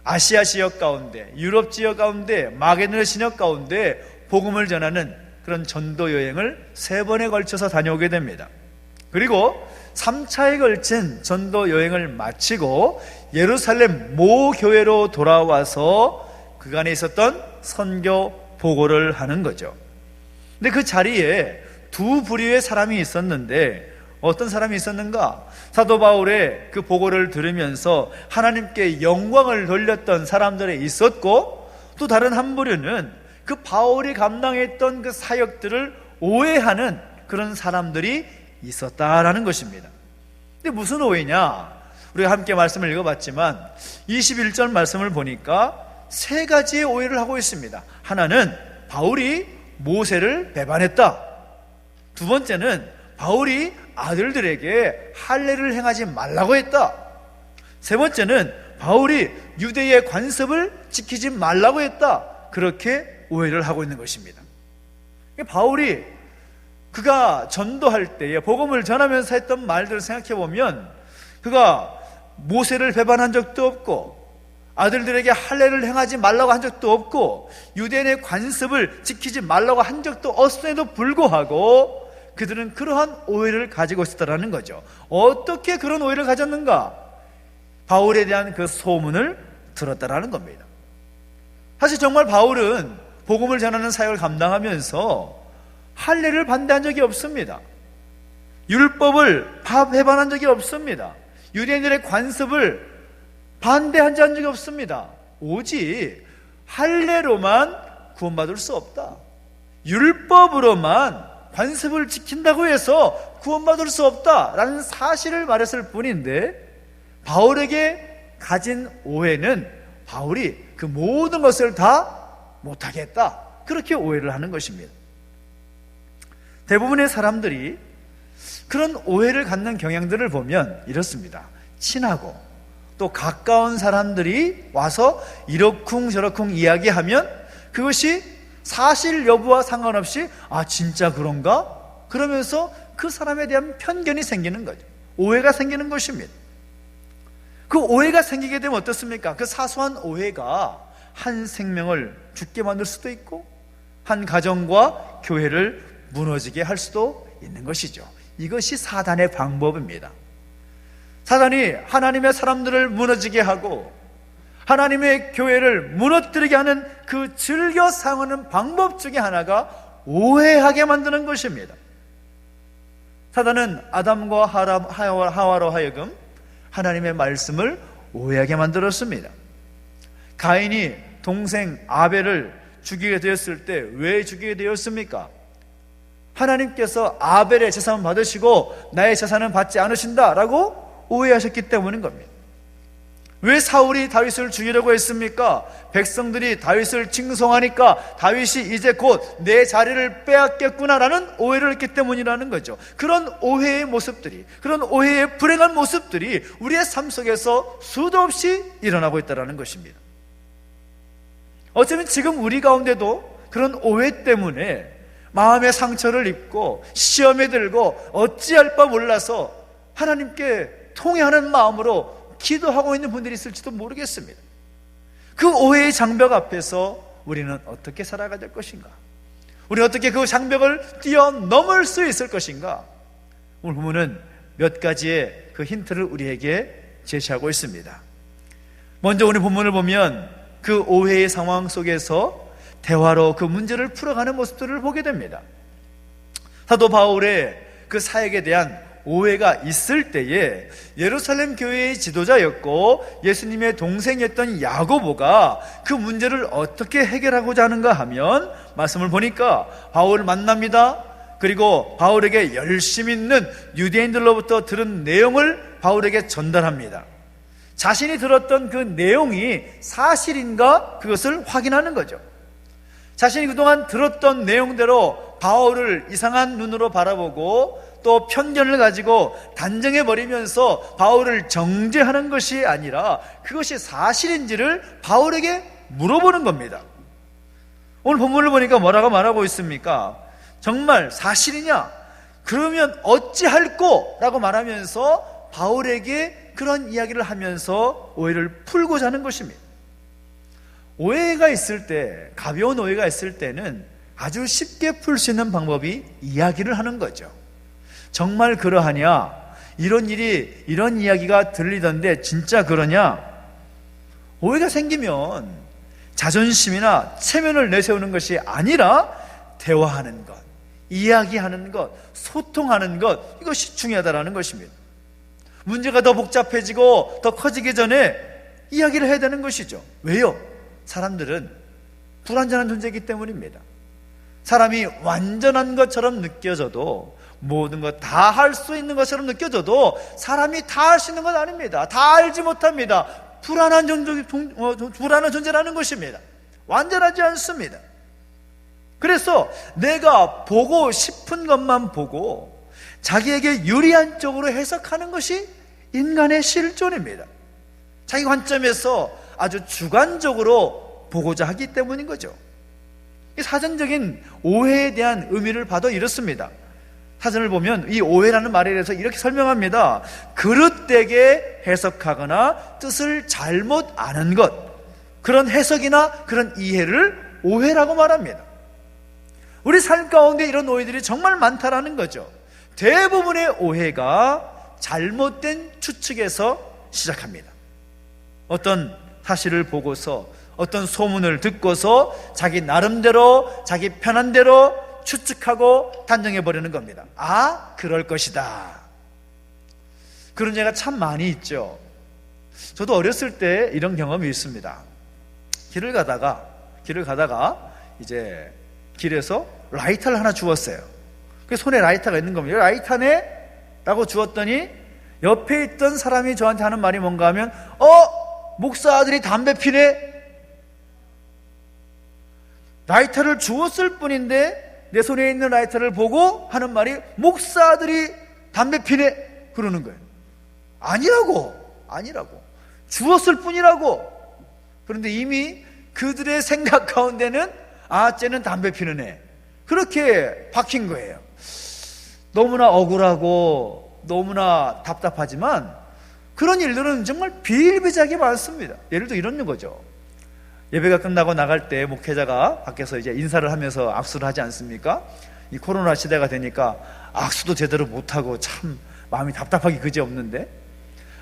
아시아 지역 가운데, 유럽 지역 가운데, 마게도냐 지역 가운데 복음을 전하는 그런 전도 여행을 3번에 걸쳐서 다녀오게 됩니다. 그리고 3차에 걸친 전도 여행을 마치고 예루살렘 모 교회로 돌아와서 그간에 있었던 선교 보고를 하는 거죠. 근데 그 자리에 두 부류의 사람이 있었는데 어떤 사람이 있었는가? 사도 바울의 그 보고를 들으면서 하나님께 영광을 돌렸던 사람들이 있었고, 또 다른 한 부류는 그 바울이 감당했던 그 사역들을 오해하는 그런 사람들이 있었다라는 것입니다. 근데 무슨 오해냐? 우리가 함께 말씀을 읽어봤지만 21절 말씀을 보니까 세 가지의 오해를 하고 있습니다. 하나는 바울이 모세를 배반했다. 두 번째는 바울이 아들들에게 할례를 행하지 말라고 했다. 세 번째는 바울이 유대의 관습을 지키지 말라고 했다. 그렇게 오해를 하고 있는 것입니다. 바울이 그가 전도할 때에 복음을 전하면서 했던 말들을 생각해 보면 그가 모세를 배반한 적도 없고 아들들에게 할례를 행하지 말라고 한 적도 없고 유대인의 관습을 지키지 말라고 한 적도 없음에도 불구하고 그들은 그러한 오해를 가지고 있었다는 거죠. 어떻게 그런 오해를 가졌는가? 바울에 대한 그 소문을 들었다라는 겁니다. 사실 정말 바울은 복음을 전하는 사역을 감당하면서 할례를 반대한 적이 없습니다. 율법을 배반한 적이 없습니다. 유대인들의 관습을 반대한 적이 없습니다. 오직 할례로만 구원받을 수 없다. 율법으로만 관습을 지킨다고 해서 구원받을 수 없다라는 사실을 말했을 뿐인데, 바울에게 가진 오해는 바울이 그 모든 것을 다 못하게 했다, 그렇게 오해를 하는 것입니다. 대부분의 사람들이 그런 오해를 갖는 경향들을 보면 이렇습니다. 친하고 또 가까운 사람들이 와서 이러쿵저러쿵 이야기하면 그것이 사실 여부와 상관없이 진짜 그런가? 그러면서 그 사람에 대한 편견이 생기는 거죠. 오해가 생기는 것입니다. 그 오해가 생기게 되면 어떻습니까? 그 사소한 오해가 한 생명을 죽게 만들 수도 있고 한 가정과 교회를 무너지게 할 수도 있는 것이죠. 이것이 사단의 방법입니다. 사단이 하나님의 사람들을 무너지게 하고 하나님의 교회를 무너뜨리게 하는 그 즐겨 사용하는 방법 중에 하나가 오해하게 만드는 것입니다. 사단은 아담과 하와로 하여금 하나님의 말씀을 오해하게 만들었습니다. 가인이 동생 아벨을 죽이게 되었을 때 왜 죽이게 되었습니까? 하나님께서 아벨의 재산을 받으시고 나의 재산은 받지 않으신다라고 오해하셨기 때문인 겁니다. 왜 사울이 다윗을 죽이려고 했습니까? 백성들이 다윗을 칭송하니까 다윗이 이제 곧 내 자리를 빼앗겠구나라는 오해를 했기 때문이라는 거죠. 그런 오해의 모습들이, 그런 오해의 불행한 모습들이 우리의 삶 속에서 수도 없이 일어나고 있다는 것입니다. 어쩌면 지금 우리 가운데도 그런 오해 때문에 마음의 상처를 입고 시험에 들고 어찌할 바 몰라서 하나님께 통회하는 마음으로 기도하고 있는 분들이 있을지도 모르겠습니다. 그 오해의 장벽 앞에서 우리는 어떻게 살아가야 될 것인가? 우리는 어떻게 그 장벽을 뛰어넘을 수 있을 것인가? 오늘 본문은 몇 가지의 그 힌트를 우리에게 제시하고 있습니다. 먼저 오늘 본문을 보면 그 오해의 상황 속에서 대화로 그 문제를 풀어가는 모습들을 보게 됩니다. 사도 바울의 그 사역에 대한 오해가 있을 때에 예루살렘 교회의 지도자였고 예수님의 동생이었던 야고보가 그 문제를 어떻게 해결하고자 하는가 하면 말씀을 보니까 바울을 만납니다. 그리고 바울에게 열심 있는 유대인들로부터 들은 내용을 바울에게 전달합니다. 자신이 들었던 그 내용이 사실인가 그것을 확인하는 거죠. 자신이 그동안 들었던 내용대로 바울을 이상한 눈으로 바라보고 또 편견을 가지고 단정해버리면서 바울을 정죄하는 것이 아니라 그것이 사실인지를 바울에게 물어보는 겁니다. 오늘 본문을 보니까 뭐라고 말하고 있습니까? 정말 사실이냐? 그러면 어찌할꼬? 라고 말하면서 바울에게 그런 이야기를 하면서 오해를 풀고자 하는 것입니다. 오해가 있을 때, 가벼운 오해가 있을 때는 아주 쉽게 풀 수 있는 방법이 이야기를 하는 거죠. 정말 그러하냐? 이런 이야기가 들리던데 진짜 그러냐? 오해가 생기면 자존심이나 체면을 내세우는 것이 아니라 대화하는 것, 이야기하는 것, 소통하는 것, 이것이 중요하다는 것입니다. 문제가 더 복잡해지고 더 커지기 전에 이야기를 해야 되는 것이죠. 왜요? 사람들은 불완전한 존재이기 때문입니다. 사람이 완전한 것처럼 느껴져도, 모든 것 다 할 수 있는 것처럼 느껴져도 사람이 다 할 수 있는 건 아닙니다. 다 알지 못합니다. 불안한 존재라는 것입니다. 완전하지 않습니다. 그래서 내가 보고 싶은 것만 보고 자기에게 유리한 쪽으로 해석하는 것이 인간의 실존입니다. 자기 관점에서 아주 주관적으로 보고자 하기 때문인 거죠. 이 사전적인 오해에 대한 의미를 봐도 이렇습니다. 사전을 보면 이 오해라는 말에 대해서 이렇게 설명합니다. 그릇되게 해석하거나 뜻을 잘못 아는 것, 그런 해석이나 그런 이해를 오해라고 말합니다. 우리 삶 가운데 이런 오해들이 정말 많다라는 거죠. 대부분의 오해가 잘못된 추측에서 시작합니다. 어떤 사실을 보고서, 어떤 소문을 듣고서 자기 나름대로, 자기 편한 대로 추측하고 단정해버리는 겁니다. 아, 그럴 것이다. 그런 예가 참 많이 있죠. 저도 어렸을 때 이런 경험이 있습니다. 길을 가다가 이제 길에서 라이터를 하나 주웠어요. 그 손에 라이터가 있는 겁니다. 라이터네? 라고 주웠더니 옆에 있던 사람이 저한테 하는 말이 뭔가 하면, 목사 아들이 담배 피네? 라이터를 주웠을 뿐인데 내 손에 있는 라이터를 보고 하는 말이, 목사 아들이 담배 피네? 그러는 거예요. 아니라고. 주웠을 뿐이라고. 그런데 이미 그들의 생각 가운데는, 쟤는 담배 피는 애, 그렇게 박힌 거예요. 너무나 억울하고 너무나 답답하지만 그런 일들은 정말 비일비재하게 많습니다. 예를 들어 이런 거죠. 예배가 끝나고 나갈 때 목회자가 밖에서 이제 인사를 하면서 악수를 하지 않습니까? 이 코로나 시대가 되니까 악수도 제대로 못하고 참 마음이 답답하기 그지없는데,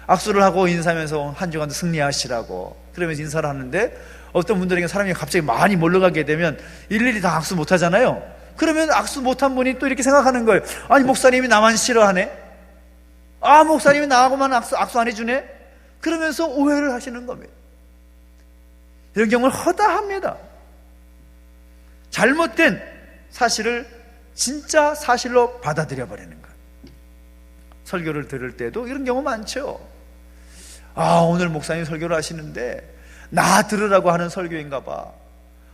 악수를 하고 인사하면서 한 주간도 승리하시라고 그러면서 인사를 하는데, 어떤 분들에게 사람이 갑자기 많이 몰려가게 되면 일일이 다 악수 못하잖아요. 그러면 악수 못한 분이 또 이렇게 생각하는 거예요. 아니, 목사님이 나만 싫어하네? 목사님이 나하고만 악수 안 해주네? 그러면서 오해를 하시는 겁니다. 이런 경우는 허다합니다. 잘못된 사실을 진짜 사실로 받아들여 버리는 것. 설교를 들을 때도 이런 경우 많죠. 오늘 목사님 설교를 하시는데 나 들으라고 하는 설교인가 봐.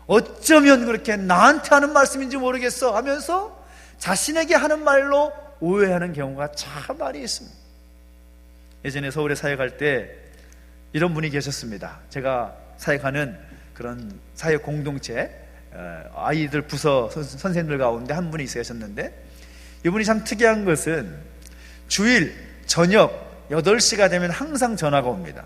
어쩌면 그렇게 나한테 하는 말씀인지 모르겠어 하면서 자신에게 하는 말로 오해하는 경우가 참 많이 있습니다. 예전에 서울에 사역할 때 이런 분이 계셨습니다. 제가 사역하는 그런 사역 공동체 아이들 부서 선생님들 가운데 한 분이 있으셨는데, 이분이 참 특이한 것은 주일 저녁 8시가 되면 항상 전화가 옵니다.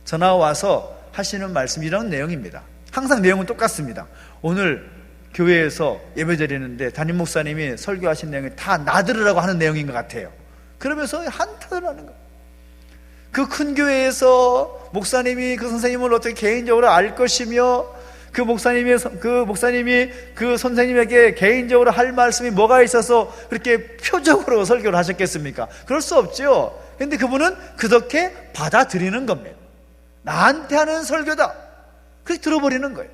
전화가 와서 하시는 말씀 이런 내용입니다. 항상 내용은 똑같습니다. 오늘 교회에서 예배 드리는데 담임 목사님이 설교하신 내용이 다 나 들으라고 하는 내용인 것 같아요. 그러면서 한탄을 하는 거예요. 그 큰 교회에서 목사님이 그 선생님을 어떻게 개인적으로 알 것이며, 그 목사님이 그 선생님에게 개인적으로 할 말씀이 뭐가 있어서 그렇게 표적으로 설교를 하셨겠습니까? 그럴 수 없죠. 그런데 그분은 그렇게 받아들이는 겁니다. 나한테 하는 설교다, 그렇게 들어버리는 거예요.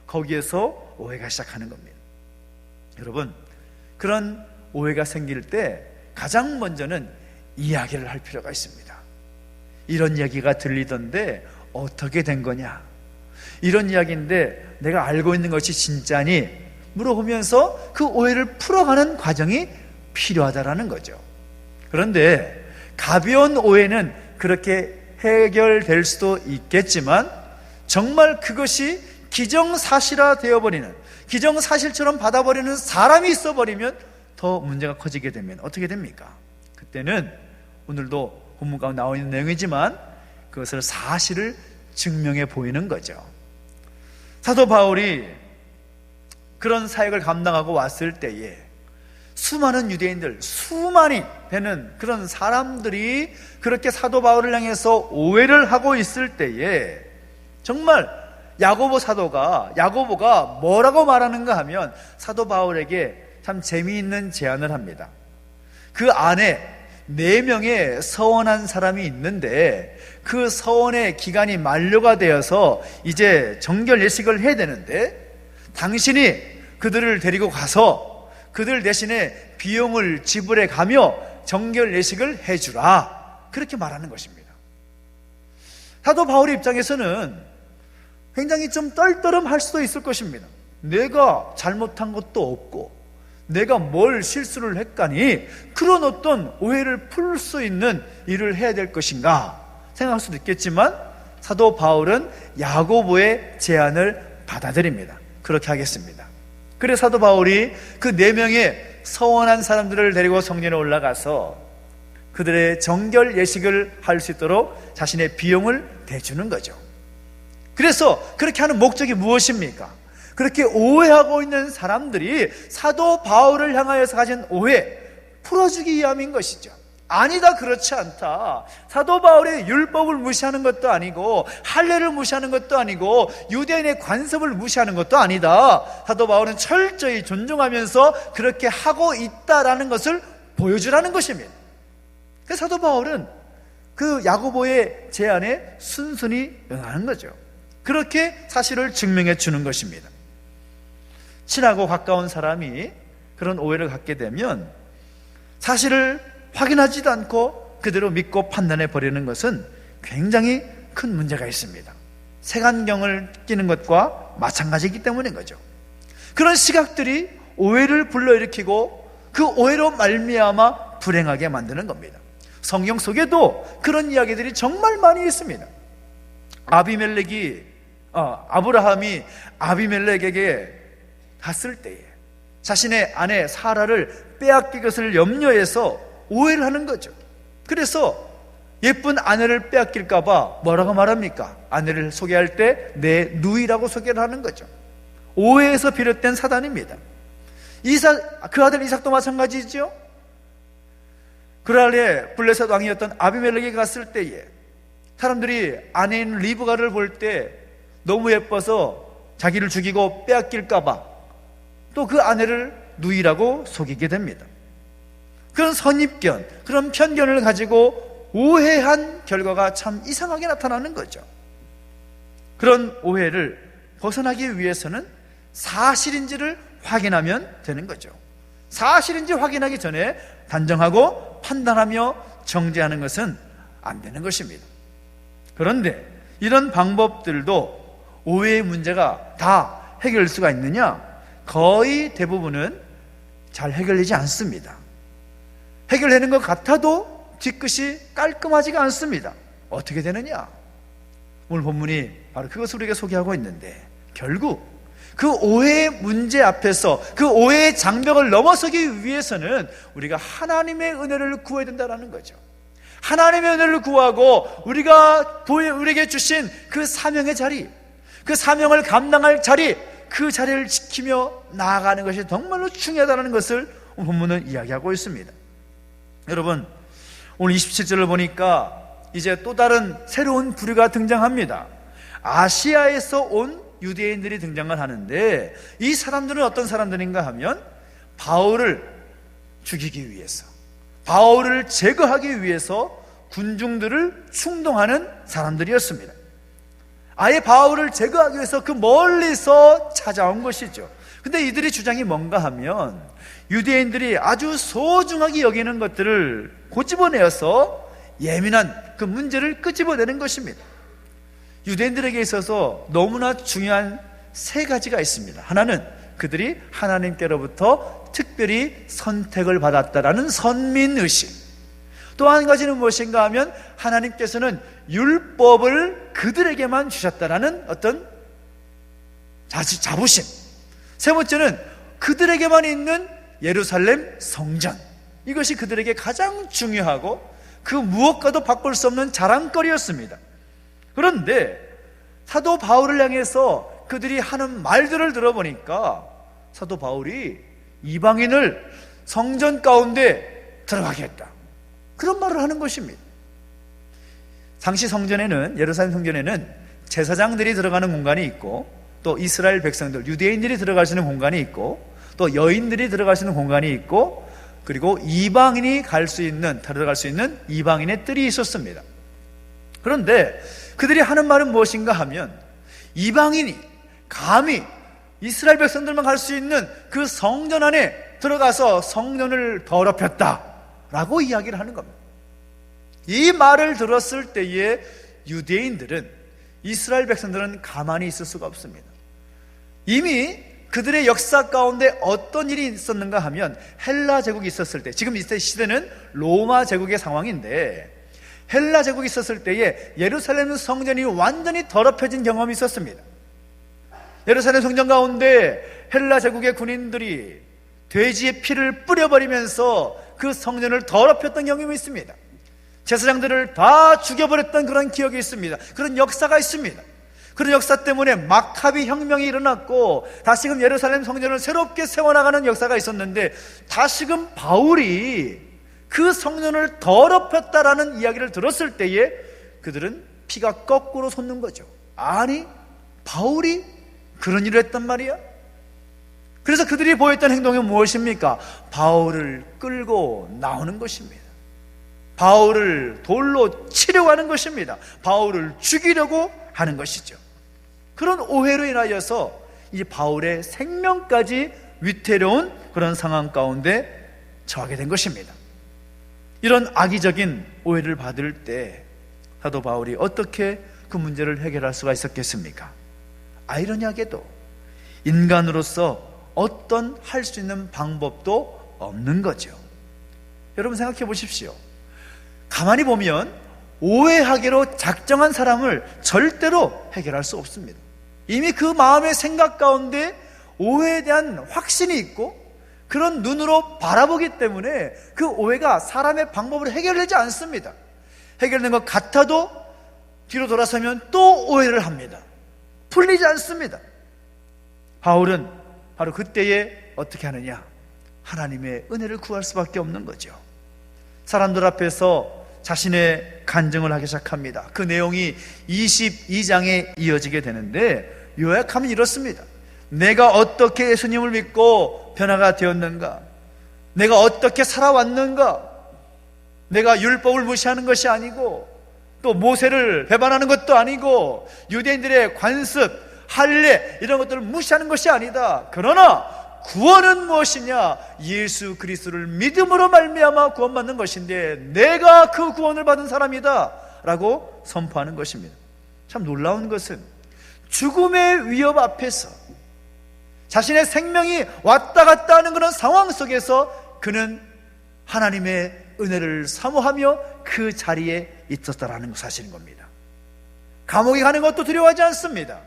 거기에서 오해가 시작하는 겁니다. 여러분, 그런 오해가 생길 때 가장 먼저는 이야기를 할 필요가 있습니다. 이런 이야기가 들리던데 어떻게 된 거냐? 이런 이야기인데 내가 알고 있는 것이 진짜니? 물어보면서 그 오해를 풀어가는 과정이 필요하다라는 거죠. 그런데 가벼운 오해는 그렇게 해결될 수도 있겠지만, 정말 그것이 기정사실화 되어버리는, 기정사실처럼 받아버리는 사람이 있어버리면 더 문제가 커지게 되면 어떻게 됩니까? 그때는 오늘도 본문 가운데 나와 있는 내용이지만 그것을 사실을 증명해 보이는 거죠. 사도 바울이 그런 사역을 감당하고 왔을 때에 수많은 유대인들, 수만이 되는 그런 사람들이 그렇게 사도 바울을 향해서 오해를 하고 있을 때에 정말 야고보가 뭐라고 말하는가 하면, 사도 참 재미있는 제안을 합니다. 그 안에 4명의 서원한 사람이 있는데 그 서원의 기간이 만료가 되어서 이제 정결 예식을 해야 되는데 당신이 그들을 데리고 가서 그들 대신에 비용을 지불해 가며 정결 예식을 해주라, 그렇게 말하는 것입니다. 사도 바울의 입장에서는 굉장히 좀 떨떠름할 수도 있을 것입니다. 내가 잘못한 것도 없고 내가 뭘 실수를 했가니 그런 어떤 오해를 풀 수 있는 일을 해야 될 것인가 생각할 수도 있겠지만 사도 바울은 야고보의 제안을 받아들입니다. 그렇게 하겠습니다. 그래서 사도 바울이 그 4명의 서원한 사람들을 데리고 성전에 올라가서 그들의 정결 예식을 할 수 있도록 자신의 비용을 대주는 거죠. 그래서 그렇게 하는 목적이 무엇입니까? 그렇게 오해하고 있는 사람들이 사도 바울을 향하여서 가진 오해 풀어주기 위함인 것이죠. 아니다, 그렇지 않다. 사도 바울의 율법을 무시하는 것도 아니고 할례를 무시하는 것도 아니고 유대인의 관습을 무시하는 것도 아니다. 사도 바울은 철저히 존중하면서 그렇게 하고 있다라는 것을 보여주라는 것입니다. 그래서 사도 바울은 그 야고보의 제안에 순순히 응하는 거죠. 그렇게 사실을 증명해 주는 것입니다. 친하고 가까운 사람이 그런 오해를 갖게 되면 사실을 확인하지도 않고 그대로 믿고 판단해 버리는 것은 굉장히 큰 문제가 있습니다. 색안경을 끼는 것과 마찬가지이기 때문인 거죠. 그런 시각들이 오해를 불러일으키고 그 오해로 말미암아 불행하게 만드는 겁니다. 성경 속에도 그런 이야기들이 정말 많이 있습니다. 아브라함이 아비멜렉에게 갔을 때에 자신의 아내 사라를 빼앗길 것을 염려해서 오해를 하는 거죠. 그래서 예쁜 아내를 빼앗길까봐 뭐라고 말합니까? 아내를 소개할 때 내 누이라고 소개를 하는 거죠. 오해에서 비롯된 사단입니다. 그 아들 이삭도 마찬가지죠. 그랄에 블레셋 왕이었던 아비멜렉이 갔을 때에 사람들이 아내인 리브가를 볼 때 너무 예뻐서 자기를 죽이고 빼앗길까봐 또 그 아내를 누이라고 속이게 됩니다. 그런 선입견, 그런 편견을 가지고 오해한 결과가 참 이상하게 나타나는 거죠. 그런 오해를 벗어나기 위해서는 사실인지를 확인하면 되는 거죠. 사실인지 확인하기 전에 단정하고 판단하며 정죄하는 것은 안 되는 것입니다. 그런데 이런 방법들도 오해의 문제가 다 해결될 수가 있느냐? 거의 대부분은 잘 해결되지 않습니다. 해결되는 것 같아도 뒤끝이 깔끔하지가 않습니다. 어떻게 되느냐? 오늘 본문이 바로 그것을 우리에게 소개하고 있는데 결국 그 오해의 문제 앞에서 그 오해의 장벽을 넘어서기 위해서는 우리가 하나님의 은혜를 구해야 된다는 거죠. 하나님의 은혜를 구하고 우리에게 주신 그 사명의 자리, 그 사명을 감당할 자리, 그 자리를 지키며 나아가는 것이 정말로 중요하다는 것을 오늘 본문은 이야기하고 있습니다. 여러분, 오늘 27절을 보니까 이제 또 다른 새로운 부류가 등장합니다. 아시아에서 온 유대인들이 등장을 하는데 이 사람들은 어떤 사람들인가 하면 바울을 죽이기 위해서, 바울을 제거하기 위해서 군중들을 충동하는 사람들이었습니다. 아예 바울을 제거하기 위해서 그 멀리서 찾아온 것이죠. 근데 이들의 주장이 뭔가 하면 유대인들이 아주 소중하게 여기는 것들을 고집어내어서 예민한 그 문제를 끄집어내는 것입니다. 유대인들에게 있어서 너무나 중요한 3가지가 있습니다. 하나는 그들이 하나님께로부터 특별히 선택을 받았다라는 선민의식. 또 한 가지는 무엇인가 하면 하나님께서는 율법을 그들에게만 주셨다라는 어떤 자부심. 3번째는 그들에게만 있는 예루살렘 성전. 이것이 그들에게 가장 중요하고 그 무엇과도 바꿀 수 없는 자랑거리였습니다. 그런데 사도 바울을 향해서 그들이 하는 말들을 들어보니까 사도 바울이 이방인을 성전 가운데 들어가게 했다, 그런 말을 하는 것입니다. 당시 성전에는, 예루살렘 성전에는 제사장들이 들어가는 공간이 있고 또 이스라엘 백성들, 유대인들이 들어갈 수 있는 공간이 있고 또 여인들이 들어갈 수 있는 공간이 있고, 그리고 이방인이 들어갈 수 있는 이방인의 뜰이 있었습니다. 그런데 그들이 하는 말은 무엇인가 하면, 이방인이 감히 이스라엘 백성들만 갈 수 있는 그 성전 안에 들어가서 성전을 더럽혔다라고 이야기를 하는 겁니다. 이 말을 들었을 때에 유대인들은, 이스라엘 백성들은 가만히 있을 수가 없습니다. 이미 그들의 역사 가운데 어떤 일이 있었는가 하면, 헬라 제국이 있었을 때, 지금 이 시대는 로마 제국의 상황인데, 헬라 제국이 있었을 때에 예루살렘 성전이 완전히 더럽혀진 경험이 있었습니다. 예루살렘 성전 가운데 헬라 제국의 군인들이 돼지의 피를 뿌려버리면서 그 성전을 더럽혔던 경험이 있습니다. 제사장들을 다 죽여버렸던 그런 기억이 있습니다. 그런 역사가 있습니다. 그런 역사 때문에 마카비 혁명이 일어났고, 다시금 예루살렘 성전을 새롭게 세워나가는 역사가 있었는데, 다시금 바울이 그 성전을 더럽혔다라는 이야기를 들었을 때에 그들은 피가 거꾸로 솟는 거죠. 아니, 바울이 그런 일을 했단 말이야? 그래서 그들이 보였던 행동이 무엇입니까? 바울을 끌고 나오는 것입니다. 바울을 돌로 치려고 하는 것입니다. 바울을 죽이려고 하는 것이죠. 그런 오해로 인하여서 이 바울의 생명까지 위태로운 그런 상황 가운데 처하게 된 것입니다. 이런 악의적인 오해를 받을 때 사도 바울이 어떻게 그 문제를 해결할 수가 있었겠습니까? 아이러니하게도 인간으로서 어떤 할 수 있는 방법도 없는 거죠. 여러분 생각해 보십시오. 가만히 보면 오해하기로 작정한 사람을 절대로 해결할 수 없습니다. 이미 그 마음의 생각 가운데 오해에 대한 확신이 있고, 그런 눈으로 바라보기 때문에 그 오해가 사람의 방법으로 해결되지 않습니다. 해결된 것 같아도 뒤로 돌아서면 또 오해를 합니다. 풀리지 않습니다. 바울은 바로 그때에 어떻게 하느냐? 하나님의 은혜를 구할 수밖에 없는 거죠. 사람들 앞에서 자신의 간증을 하기 시작합니다. 그 내용이 22장에 이어지게 되는데, 요약하면 이렇습니다. 내가 어떻게 예수님을 믿고 변화가 되었는가? 내가 어떻게 살아왔는가? 내가 율법을 무시하는 것이 아니고, 또 모세를 배반하는 것도 아니고, 유대인들의 관습, 할례 이런 것들을 무시하는 것이 아니다. 그러나 구원은 무엇이냐? 예수 그리스도를 믿음으로 말미암아 구원받는 것인데, 내가 그 구원을 받은 사람이다 라고 선포하는 것입니다. 참 놀라운 것은, 죽음의 위협 앞에서 자신의 생명이 왔다 갔다 하는 그런 상황 속에서 그는 하나님의 은혜를 사모하며 그 자리에 있었다라는 사실인 겁니다. 감옥에 가는 것도 두려워하지 않습니다.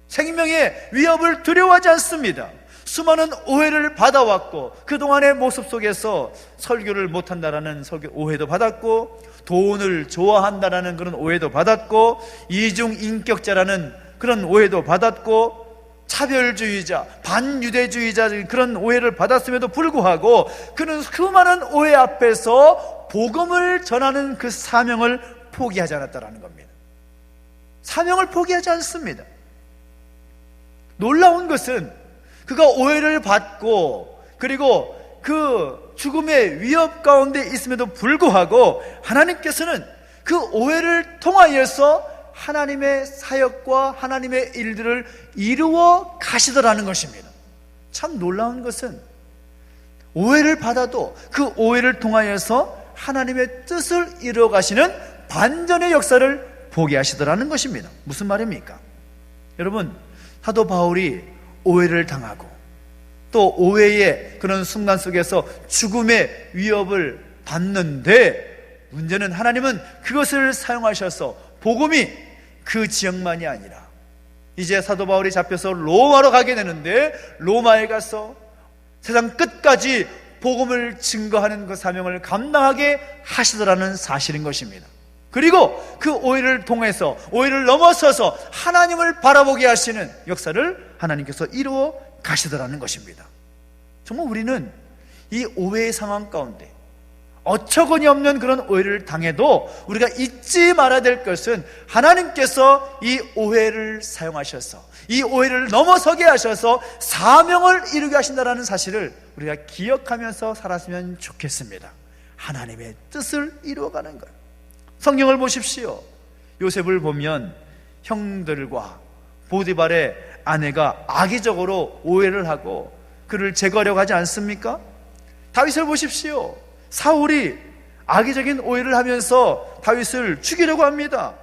생명의 위협을 두려워하지 않습니다. 수많은 오해를 받아왔고, 그동안의 모습 속에서 설교를 못한다라는 오해도 받았고, 돈을 좋아한다라는 그런 오해도 받았고, 이중인격자라는 그런 오해도 받았고, 차별주의자, 반유대주의자 그런 오해를 받았음에도 불구하고 그는 수많은 오해 앞에서 복음을 전하는 그 사명을 포기하지 않았다라는 겁니다. 사명을 포기하지 않습니다. 놀라운 것은 그가 오해를 받고, 그리고 그 죽음의 위협 가운데 있음에도 불구하고 하나님께서는 그 오해를 통하여서 하나님의 사역과 하나님의 일들을 이루어 가시더라는 것입니다. 참 놀라운 것은 오해를 받아도 그 오해를 통하여서 하나님의 뜻을 이루어 가시는 반전의 역사를 보게 하시더라는 것입니다. 무슨 말입니까? 여러분, 사도 바울이 오해를 당하고 또 오해의 그런 순간 속에서 죽음의 위협을 받는데, 문제는 하나님은 그것을 사용하셔서 복음이 그 지역만이 아니라 이제 사도 바울이 잡혀서 로마로 가게 되는데, 로마에 가서 세상 끝까지 복음을 증거하는 그 사명을 감당하게 하시더라는 사실인 것입니다. 그리고 그 오해를 통해서, 오해를 넘어서서 하나님을 바라보게 하시는 역사를 하나님께서 이루어 가시더라는 것입니다. 정말 우리는 이 오해의 상황 가운데 어처구니 없는 그런 오해를 당해도 우리가 잊지 말아야 될 것은 하나님께서 이 오해를 사용하셔서 이 오해를 넘어서게 하셔서 사명을 이루게 하신다는 사실을 우리가 기억하면서 살았으면 좋겠습니다. 하나님의 뜻을 이루어가는 것. 성경을 보십시오. 요셉을 보면 형들과 보디발의 아내가 악의적으로 오해를 하고 그를 제거하려고 하지 않습니까? 다윗을 보십시오. 사울이 악의적인 오해를 하면서 다윗을 죽이려고 합니다.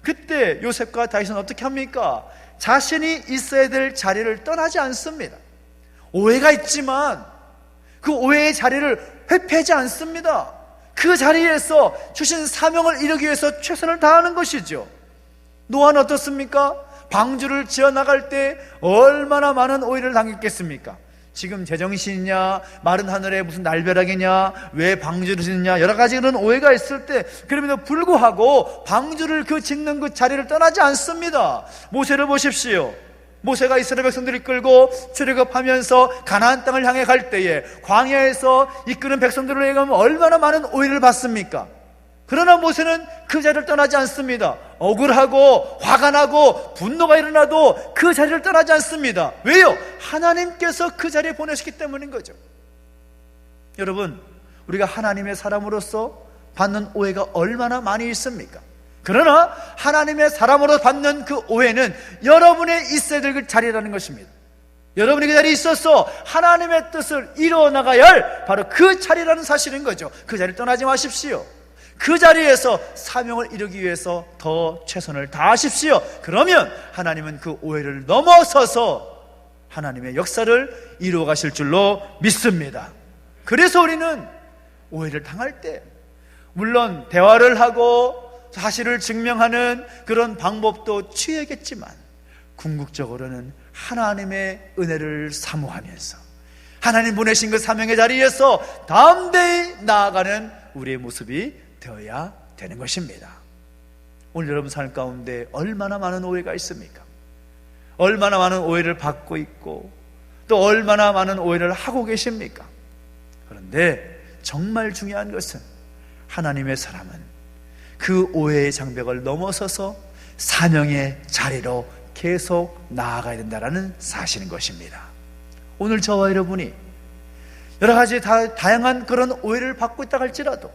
그때 요셉과 다윗은 어떻게 합니까? 자신이 있어야 될 자리를 떠나지 않습니다. 오해가 있지만 그 오해의 자리를 회피하지 않습니다. 그 자리에서 주신 사명을 이루기 위해서 최선을 다하는 것이죠. 노아는 어떻습니까? 방주를 지어나갈 때 얼마나 많은 오해를 당했겠습니까? 지금 제정신이냐, 마른 하늘에 무슨 날벼락이냐, 왜 방주를 짓느냐, 여러 가지 그런 오해가 있을 때 그럼에도 불구하고 방주를 짓는 그 자리를 떠나지 않습니다. 모세를 보십시오. 모세가 이스라엘 백성들을 이끌고 출애굽하면서 가나안 땅을 향해 갈 때에 광야에서 이끄는 백성들을 얘기하면 얼마나 많은 오해를 받습니까? 그러나 모세는 그 자리를 떠나지 않습니다. 억울하고 화가 나고 분노가 일어나도 그 자리를 떠나지 않습니다. 왜요? 하나님께서 그 자리에 보내셨기 때문인 거죠. 여러분, 우리가 하나님의 사람으로서 받는 오해가 얼마나 많이 있습니까? 그러나 하나님의 사람으로 받는 그 오해는 여러분의 있어야 될 그 자리라는 것입니다. 여러분이 그 자리에 있어서 하나님의 뜻을 이루어나가야 할 바로 그 자리라는 사실인 거죠. 그 자리를 떠나지 마십시오. 그 자리에서 사명을 이루기 위해서 더 최선을 다하십시오. 그러면 하나님은 그 오해를 넘어서서 하나님의 역사를 이루어 가실 줄로 믿습니다. 그래서 우리는 오해를 당할 때 물론 대화를 하고 사실을 증명하는 그런 방법도 취해야겠지만 궁극적으로는 하나님의 은혜를 사모하면서 하나님 보내신 그 사명의 자리에서 담대히 나아가는 우리의 모습이 되어야 되는 것입니다. 오늘 여러분 삶 가운데 얼마나 많은 오해가 있습니까? 얼마나 많은 오해를 받고 있고 또 얼마나 많은 오해를 하고 계십니까? 그런데 정말 중요한 것은 하나님의 사람은 그 오해의 장벽을 넘어서서 사명의 자리로 계속 나아가야 된다는 사실인 것입니다. 오늘 저와 여러분이 여러 가지 다양한 그런 오해를 받고 있다 할지라도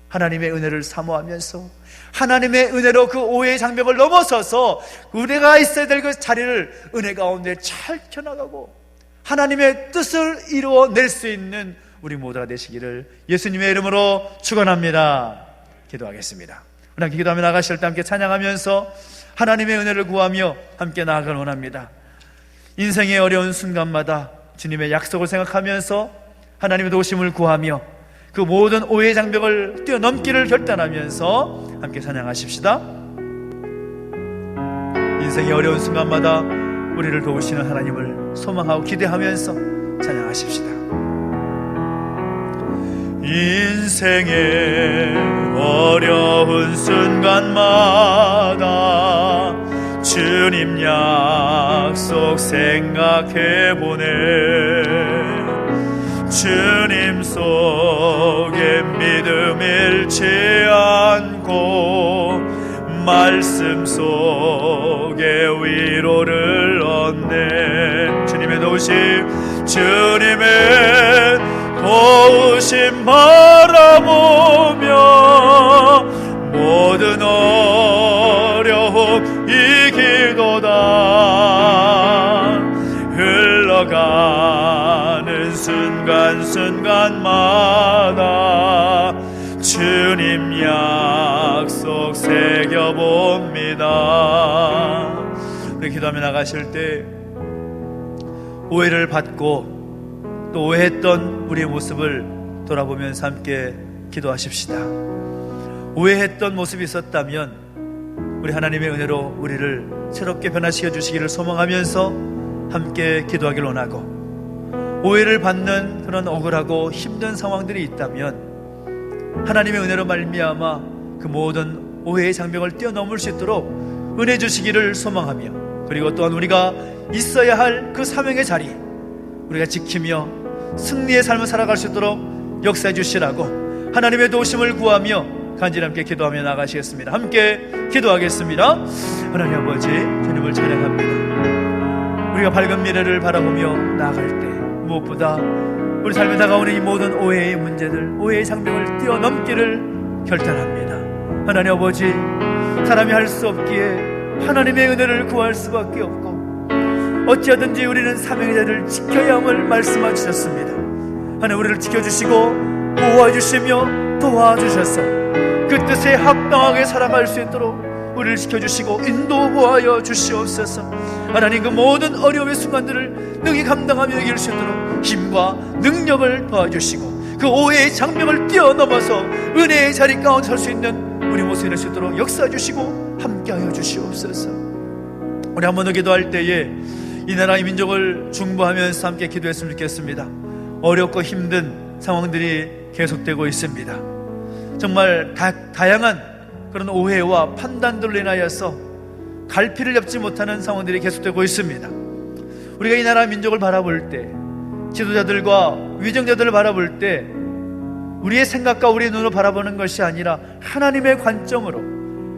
하나님의 은혜를 사모하면서 하나님의 은혜로 그 오해의 장벽을 넘어서서 우리가 있어야 될 그 자리를 은혜 가운데 잘 켜나가고 하나님의 뜻을 이루어낼 수 있는 우리 모두가 되시기를 예수님의 이름으로 축원합니다. 기도하겠습니다. 우리 함께 기도하며 나가실 때 함께 찬양하면서 하나님의 은혜를 구하며 함께 나아가길 원합니다. 인생의 어려운 순간마다 주님의 약속을 생각하면서 하나님의 도우심을 구하며 그 모든 오해의 장벽을 뛰어넘기를 결단하면서 함께 찬양하십시다. 인생의 어려운 순간마다 우리를 도우시는 하나님을 소망하고 기대하면서 찬양하십시다. 인생의 어려운 순간마다 주님 약속 생각해보네. 주님 속에 믿음 잃지 않고 말씀 속에 위로를 얻네. 주님의 도우심, 주님의 도우심 바라보며 모든 어려움 이기도다. 흘러가는 순간순간마다 주님 약속 새겨봅니다. 우리 기도하며 나가실 때 오해를 받고 또 오해했던 우리의 모습을 돌아보면서 함께 기도하십시다. 오해했던 모습이 있었다면 우리 하나님의 은혜로 우리를 새롭게 변화시켜 주시기를 소망하면서 함께 기도하길 원하고, 오해를 받는 그런 억울하고 힘든 상황들이 있다면 하나님의 은혜로 말미암아 그 모든 오해의 장벽을 뛰어넘을 수 있도록 은혜 주시기를 소망하며, 그리고 또한 우리가 있어야 할 그 사명의 자리 우리가 지키며 승리의 삶을 살아갈 수 있도록 역사해 주시라고 하나님의 도우심을 구하며 간절히 함께 기도하며 나가시겠습니다. 함께 기도하겠습니다. 하나님 아버지, 주님을 찬양합니다. 우리가 밝은 미래를 바라보며 나아갈 때 무엇보다 우리 삶에 다가오는 이 모든 오해의 문제들, 오해의 장벽을 뛰어넘기를 결단합니다. 하나님 아버지, 사람이 할 수 없기에 하나님의 은혜를 구할 수밖에 없고 어찌하든지 우리는 사명의 자리를 지켜야 함을 말씀하셨습니다. 하나님, 우리를 지켜주시고 보호해주시며 도와주셔서 그 뜻에 합당하게 살아갈 수 있도록 우리를 지켜주시고 인도하여 주시옵소서. 하나님, 그 모든 어려움의 순간들을 능히 감당하며 이길 수 있도록 힘과 능력을 도와주시고 그 오해의 장벽을 뛰어넘어서 은혜의 자리 가운데 설 수 있는 우리 모습이 될 수 있도록 역사해 주시고 함께하여 주시옵소서. 우리 한 번 더 기도할 때에 이 나라 이 민족을 중보하면서 함께 기도했으면 좋겠습니다. 어렵고 힘든 상황들이 계속되고 있습니다. 정말 다양한 그런 오해와 판단들로 인하여서 갈피를 잡지 못하는 상황들이 계속되고 있습니다. 우리가 이 나라 민족을 바라볼 때, 지도자들과 위정자들을 바라볼 때 우리의 생각과 우리의 눈으로 바라보는 것이 아니라 하나님의 관점으로,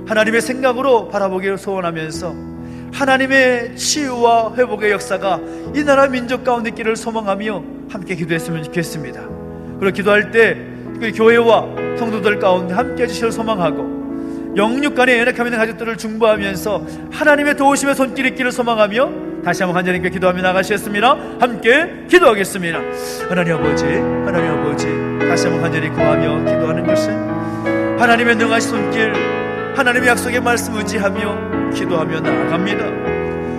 하나님의 생각으로 바라보기를 소원하면서 하나님의 치유와 회복의 역사가 이 나라 민족 가운데 있기를 소망하며 함께 기도했으면 좋겠습니다. 그리고 기도할 때 그 교회와 성도들 가운데 함께 해주시길 소망하고 영육 간의 연약함 있는 가족들을 중보하면서 하나님의 도우심의 손길이 있기를 소망하며 다시 한번 간절히 기도하며 나가시겠습니다. 함께 기도하겠습니다. 하나님 아버지, 하나님 아버지, 다시 한번 간절히 구하며 기도하는 것은 하나님의 능하신 손길, 하나님의 약속의 말씀 의지하며 기도하며 나아갑니다.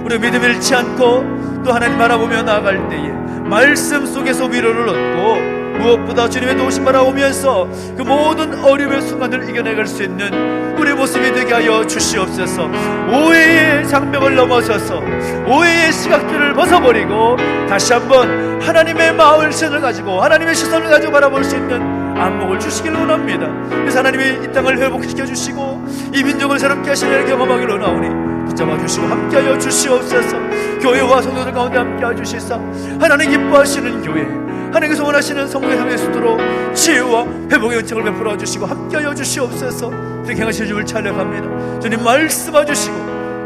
우리 믿음 잃지 않고 또 하나님 바라보며 나아갈 때에 말씀 속에서 위로를 얻고 무엇보다 주님의 도우심 바라오면서 그 모든 어려움의 순간을 이겨내갈 수 있는 우리 모습이 되게 하여 주시옵소서. 오해의 장벽을 넘어서서 오해의 시각들을 벗어버리고 다시 한번 하나님의 마음을 시선을 가지고 하나님의 시선을 가지고 바라볼 수 있는 안목을 주시길 원합니다. 그래서 하나님이 이 땅을 회복시켜 주시고 이 민족을 새롭게 하시는 일을 경험하기를 원하오니 붙잡아 주시고 함께하여 주시옵소서. 교회와 성도들 가운데 함께하여 주시사 하나님 기뻐하시는 교회, 하나님께서 원하시는 성도의 삶에 있도록 치유와 회복의 은총을 베풀어 주시고 함께하여 주시옵소서. 그렇게 행하실 주를 찬양합니다. 주님 말씀해 주시고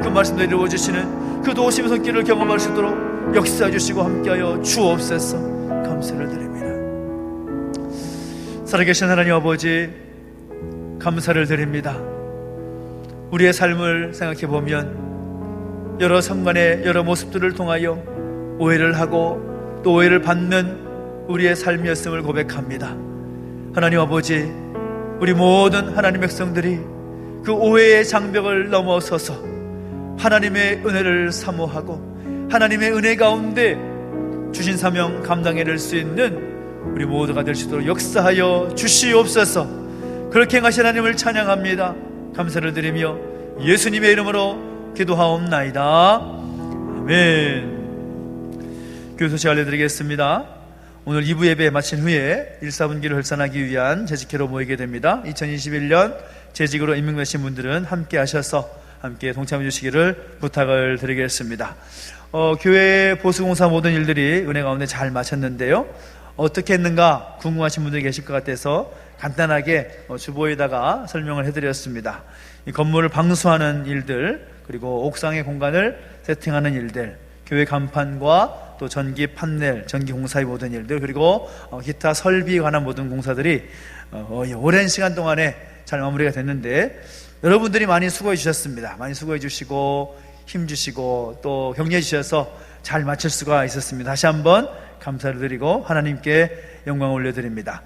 그 말씀대로 이루어지시는 그 도우심의 손길을 경험할 수 있도록 역사해 주시고 함께하여 주옵소서. 감사를 드립니다. 살아계신 하나님 아버지, 감사를 드립니다. 우리의 삶을 생각해 보면 여러 순간의 여러 모습들을 통하여 오해를 하고 또 오해를 받는 우리의 삶이었음을 고백합니다. 하나님 아버지, 우리 모든 하나님 백성들이 그 오해의 장벽을 넘어서서 하나님의 은혜를 사모하고 하나님의 은혜 가운데 주신 사명 감당해낼 수 있는 우리 모두가 될 수 있도록 역사하여 주시옵소서. 그렇게 행하신 하나님을 찬양합니다. 감사를 드리며 예수님의 이름으로 기도하옵나이다. 아멘. 교회 소식 알려드리겠습니다. 오늘 2부 예배 마친 후에 1, 4분기를 혈산하기 위한 재직회로 모이게 됩니다. 2021년 재직으로 임명되신 분들은 함께 하셔서 함께 동참해 주시기를 부탁을 드리겠습니다. 교회 보수공사 모든 일들이 은혜 가운데 잘 마쳤는데요. 어떻게 했는가 궁금하신 분들이 계실 것 같아서 간단하게 주보에다가 설명을 해드렸습니다. 이 건물을 방수하는 일들, 그리고 옥상의 공간을 세팅하는 일들, 교회 간판과 또 전기 판넬, 전기 공사의 모든 일들, 그리고 기타 설비에 관한 모든 공사들이 오랜 시간 동안에 잘 마무리가 됐는데 여러분들이 많이 수고해 주셨습니다. 많이 수고해 주시고 힘 주시고 또 격려해 주셔서 잘 마칠 수가 있었습니다. 다시 한번 감사를 드리고 하나님께 영광을 올려드립니다.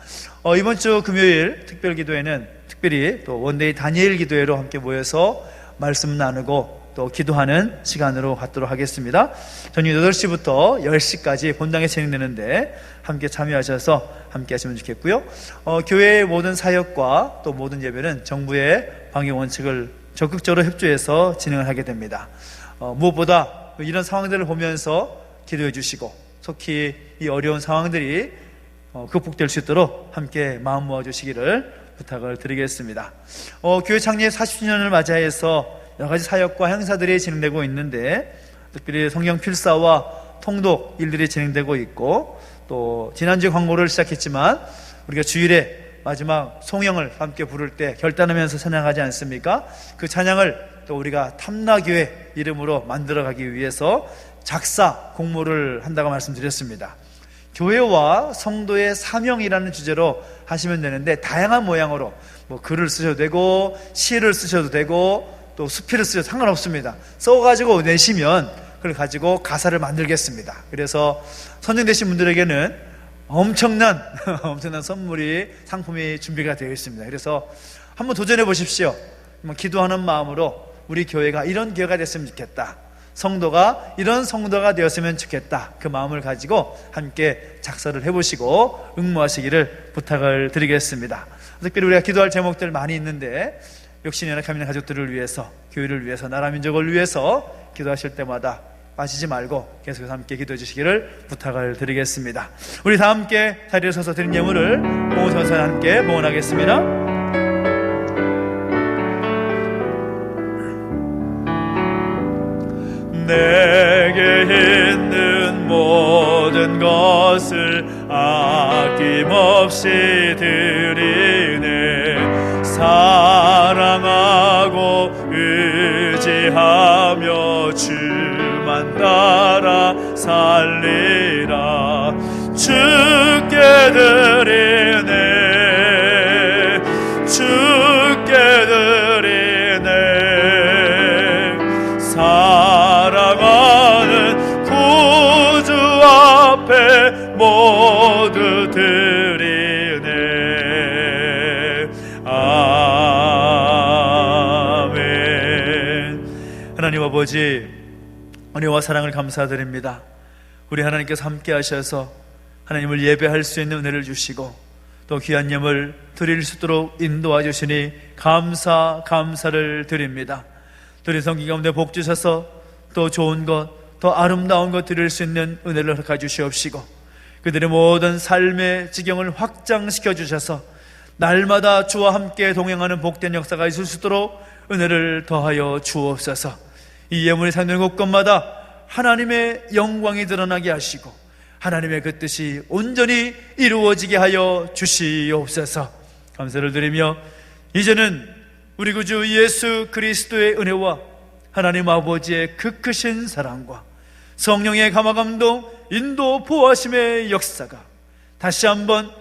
이번 주 금요일 특별 기도회는 특별히 또 원데이 다니엘 기도회로 함께 모여서 말씀 나누고 또 기도하는 시간으로 갖도록 하겠습니다. 저녁 8시부터 10시까지 본당에 진행되는데 함께 참여하셔서 함께 하시면 좋겠고요. 교회의 모든 사역과 또 모든 예배는 정부의 방역 원칙을 적극적으로 협조해서 진행을 하게 됩니다. 무엇보다 이런 상황들을 보면서 기도해 주시고 속히 이 어려운 상황들이 극복될 수 있도록 함께 마음 모아주시기를 부탁을 드리겠습니다. 교회 창립 40주년을 맞이해서 여러 가지 사역과 행사들이 진행되고 있는데 특별히 성경 필사와 통독 일들이 진행되고 있고 또 지난주에 광고를 시작했지만 우리가 주일에 마지막 송영을 함께 부를 때 결단하면서 찬양하지 않습니까? 그 찬양을 또 우리가 탐나교회 이름으로 만들어가기 위해서 작사 공모를 한다고 말씀드렸습니다. 교회와 성도의 사명이라는 주제로 하시면 되는데, 다양한 모양으로 뭐 글을 쓰셔도 되고 시를 쓰셔도 되고 또 수필을 쓰셔도 상관없습니다. 써가지고 내시면 그걸 가지고 가사를 만들겠습니다. 그래서 선정되신 분들에게는 엄청난 선물이, 상품이 준비가 되어 있습니다. 그래서 한번 도전해 보십시오. 기도하는 마음으로 우리 교회가 이런 교회가 됐으면 좋겠다, 성도가 이런 성도가 되었으면 좋겠다, 그 마음을 가지고 함께 작사를 해보시고 응모하시기를 부탁을 드리겠습니다. 특별히 우리가 기도할 제목들 많이 있는데, 역신연합하는 가족들을 위해서, 교회를 위해서, 나라 민족을 위해서 기도하실 때마다 빠지지 말고 계속해서 함께 기도해 주시기를 부탁을 드리겠습니다. 우리 다 함께 자리에 서서 드린 예물을 봉헌선사 함께 봉헌하겠습니다. 내게 있는 모든 것을 아낌없이 드리네. 사랑하고 의지하며 주만 따라 살리라. 주께 드리네, 주께 드리네. 사랑하는 구주 앞에 모두 드리네. 아멘. 하나님 아버지, 은혜와 사랑을 감사드립니다. 우리 하나님께서 함께 하셔서 하나님을 예배할 수 있는 은혜를 주시고 또 귀한 예물 드릴 수 있도록 인도하 주시니 감사를 드립니다. 우리 성기 가운데 복 주셔서 또 좋은 것, 더 아름다운 것 드릴 수 있는 은혜를 허락해 주시옵시고, 그들의 모든 삶의 지경을 확장시켜 주셔서 날마다 주와 함께 동행하는 복된 역사가 있을 수 있도록 은혜를 더하여 주옵소서. 이 예물이 상되는 곳곳마다 하나님의 영광이 드러나게 하시고 하나님의 그 뜻이 온전히 이루어지게 하여 주시옵소서. 감사를 드리며 이제는 우리 구주 예수 그리스도의 은혜와 하나님 아버지의 그 크신 사랑과 성령의 감화감동, 인도, 보호하심의 역사가 다시 한번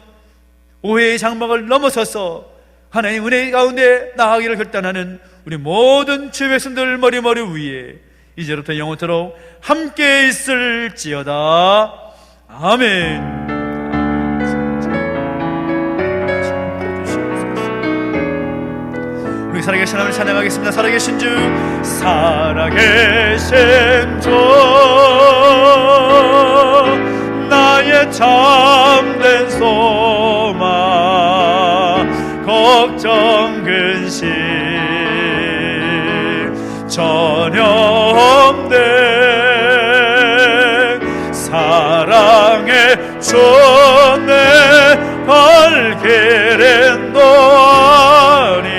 오해의 장막을 넘어서서 하나님 은혜 가운데 나아가기를 결단하는 우리 모든 주의 백성들 머리머리 위에 이제부터 영원토록 함께 있을지어다. 아멘. 우리 살아계신 하나님을 찬양하겠습니다. 살아계신 주, 살아계신 주, 나의 참된 소망, 걱정 근심 전혀 없네. 사랑의 주내 발길은 너아니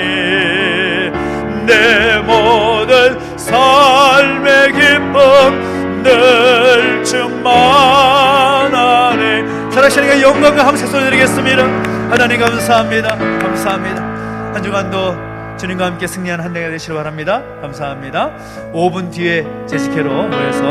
내 모든 삶의 기쁨 늘 충만하네. 살아계시는 영광과 함께 소리드리겠습니다. 하나님 감사합니다. 감사합니다. 한 주간도 주님과 함께 승리하는 한 해가 되시길 바랍니다. 감사합니다. 5분 뒤에 제시캐로 모여서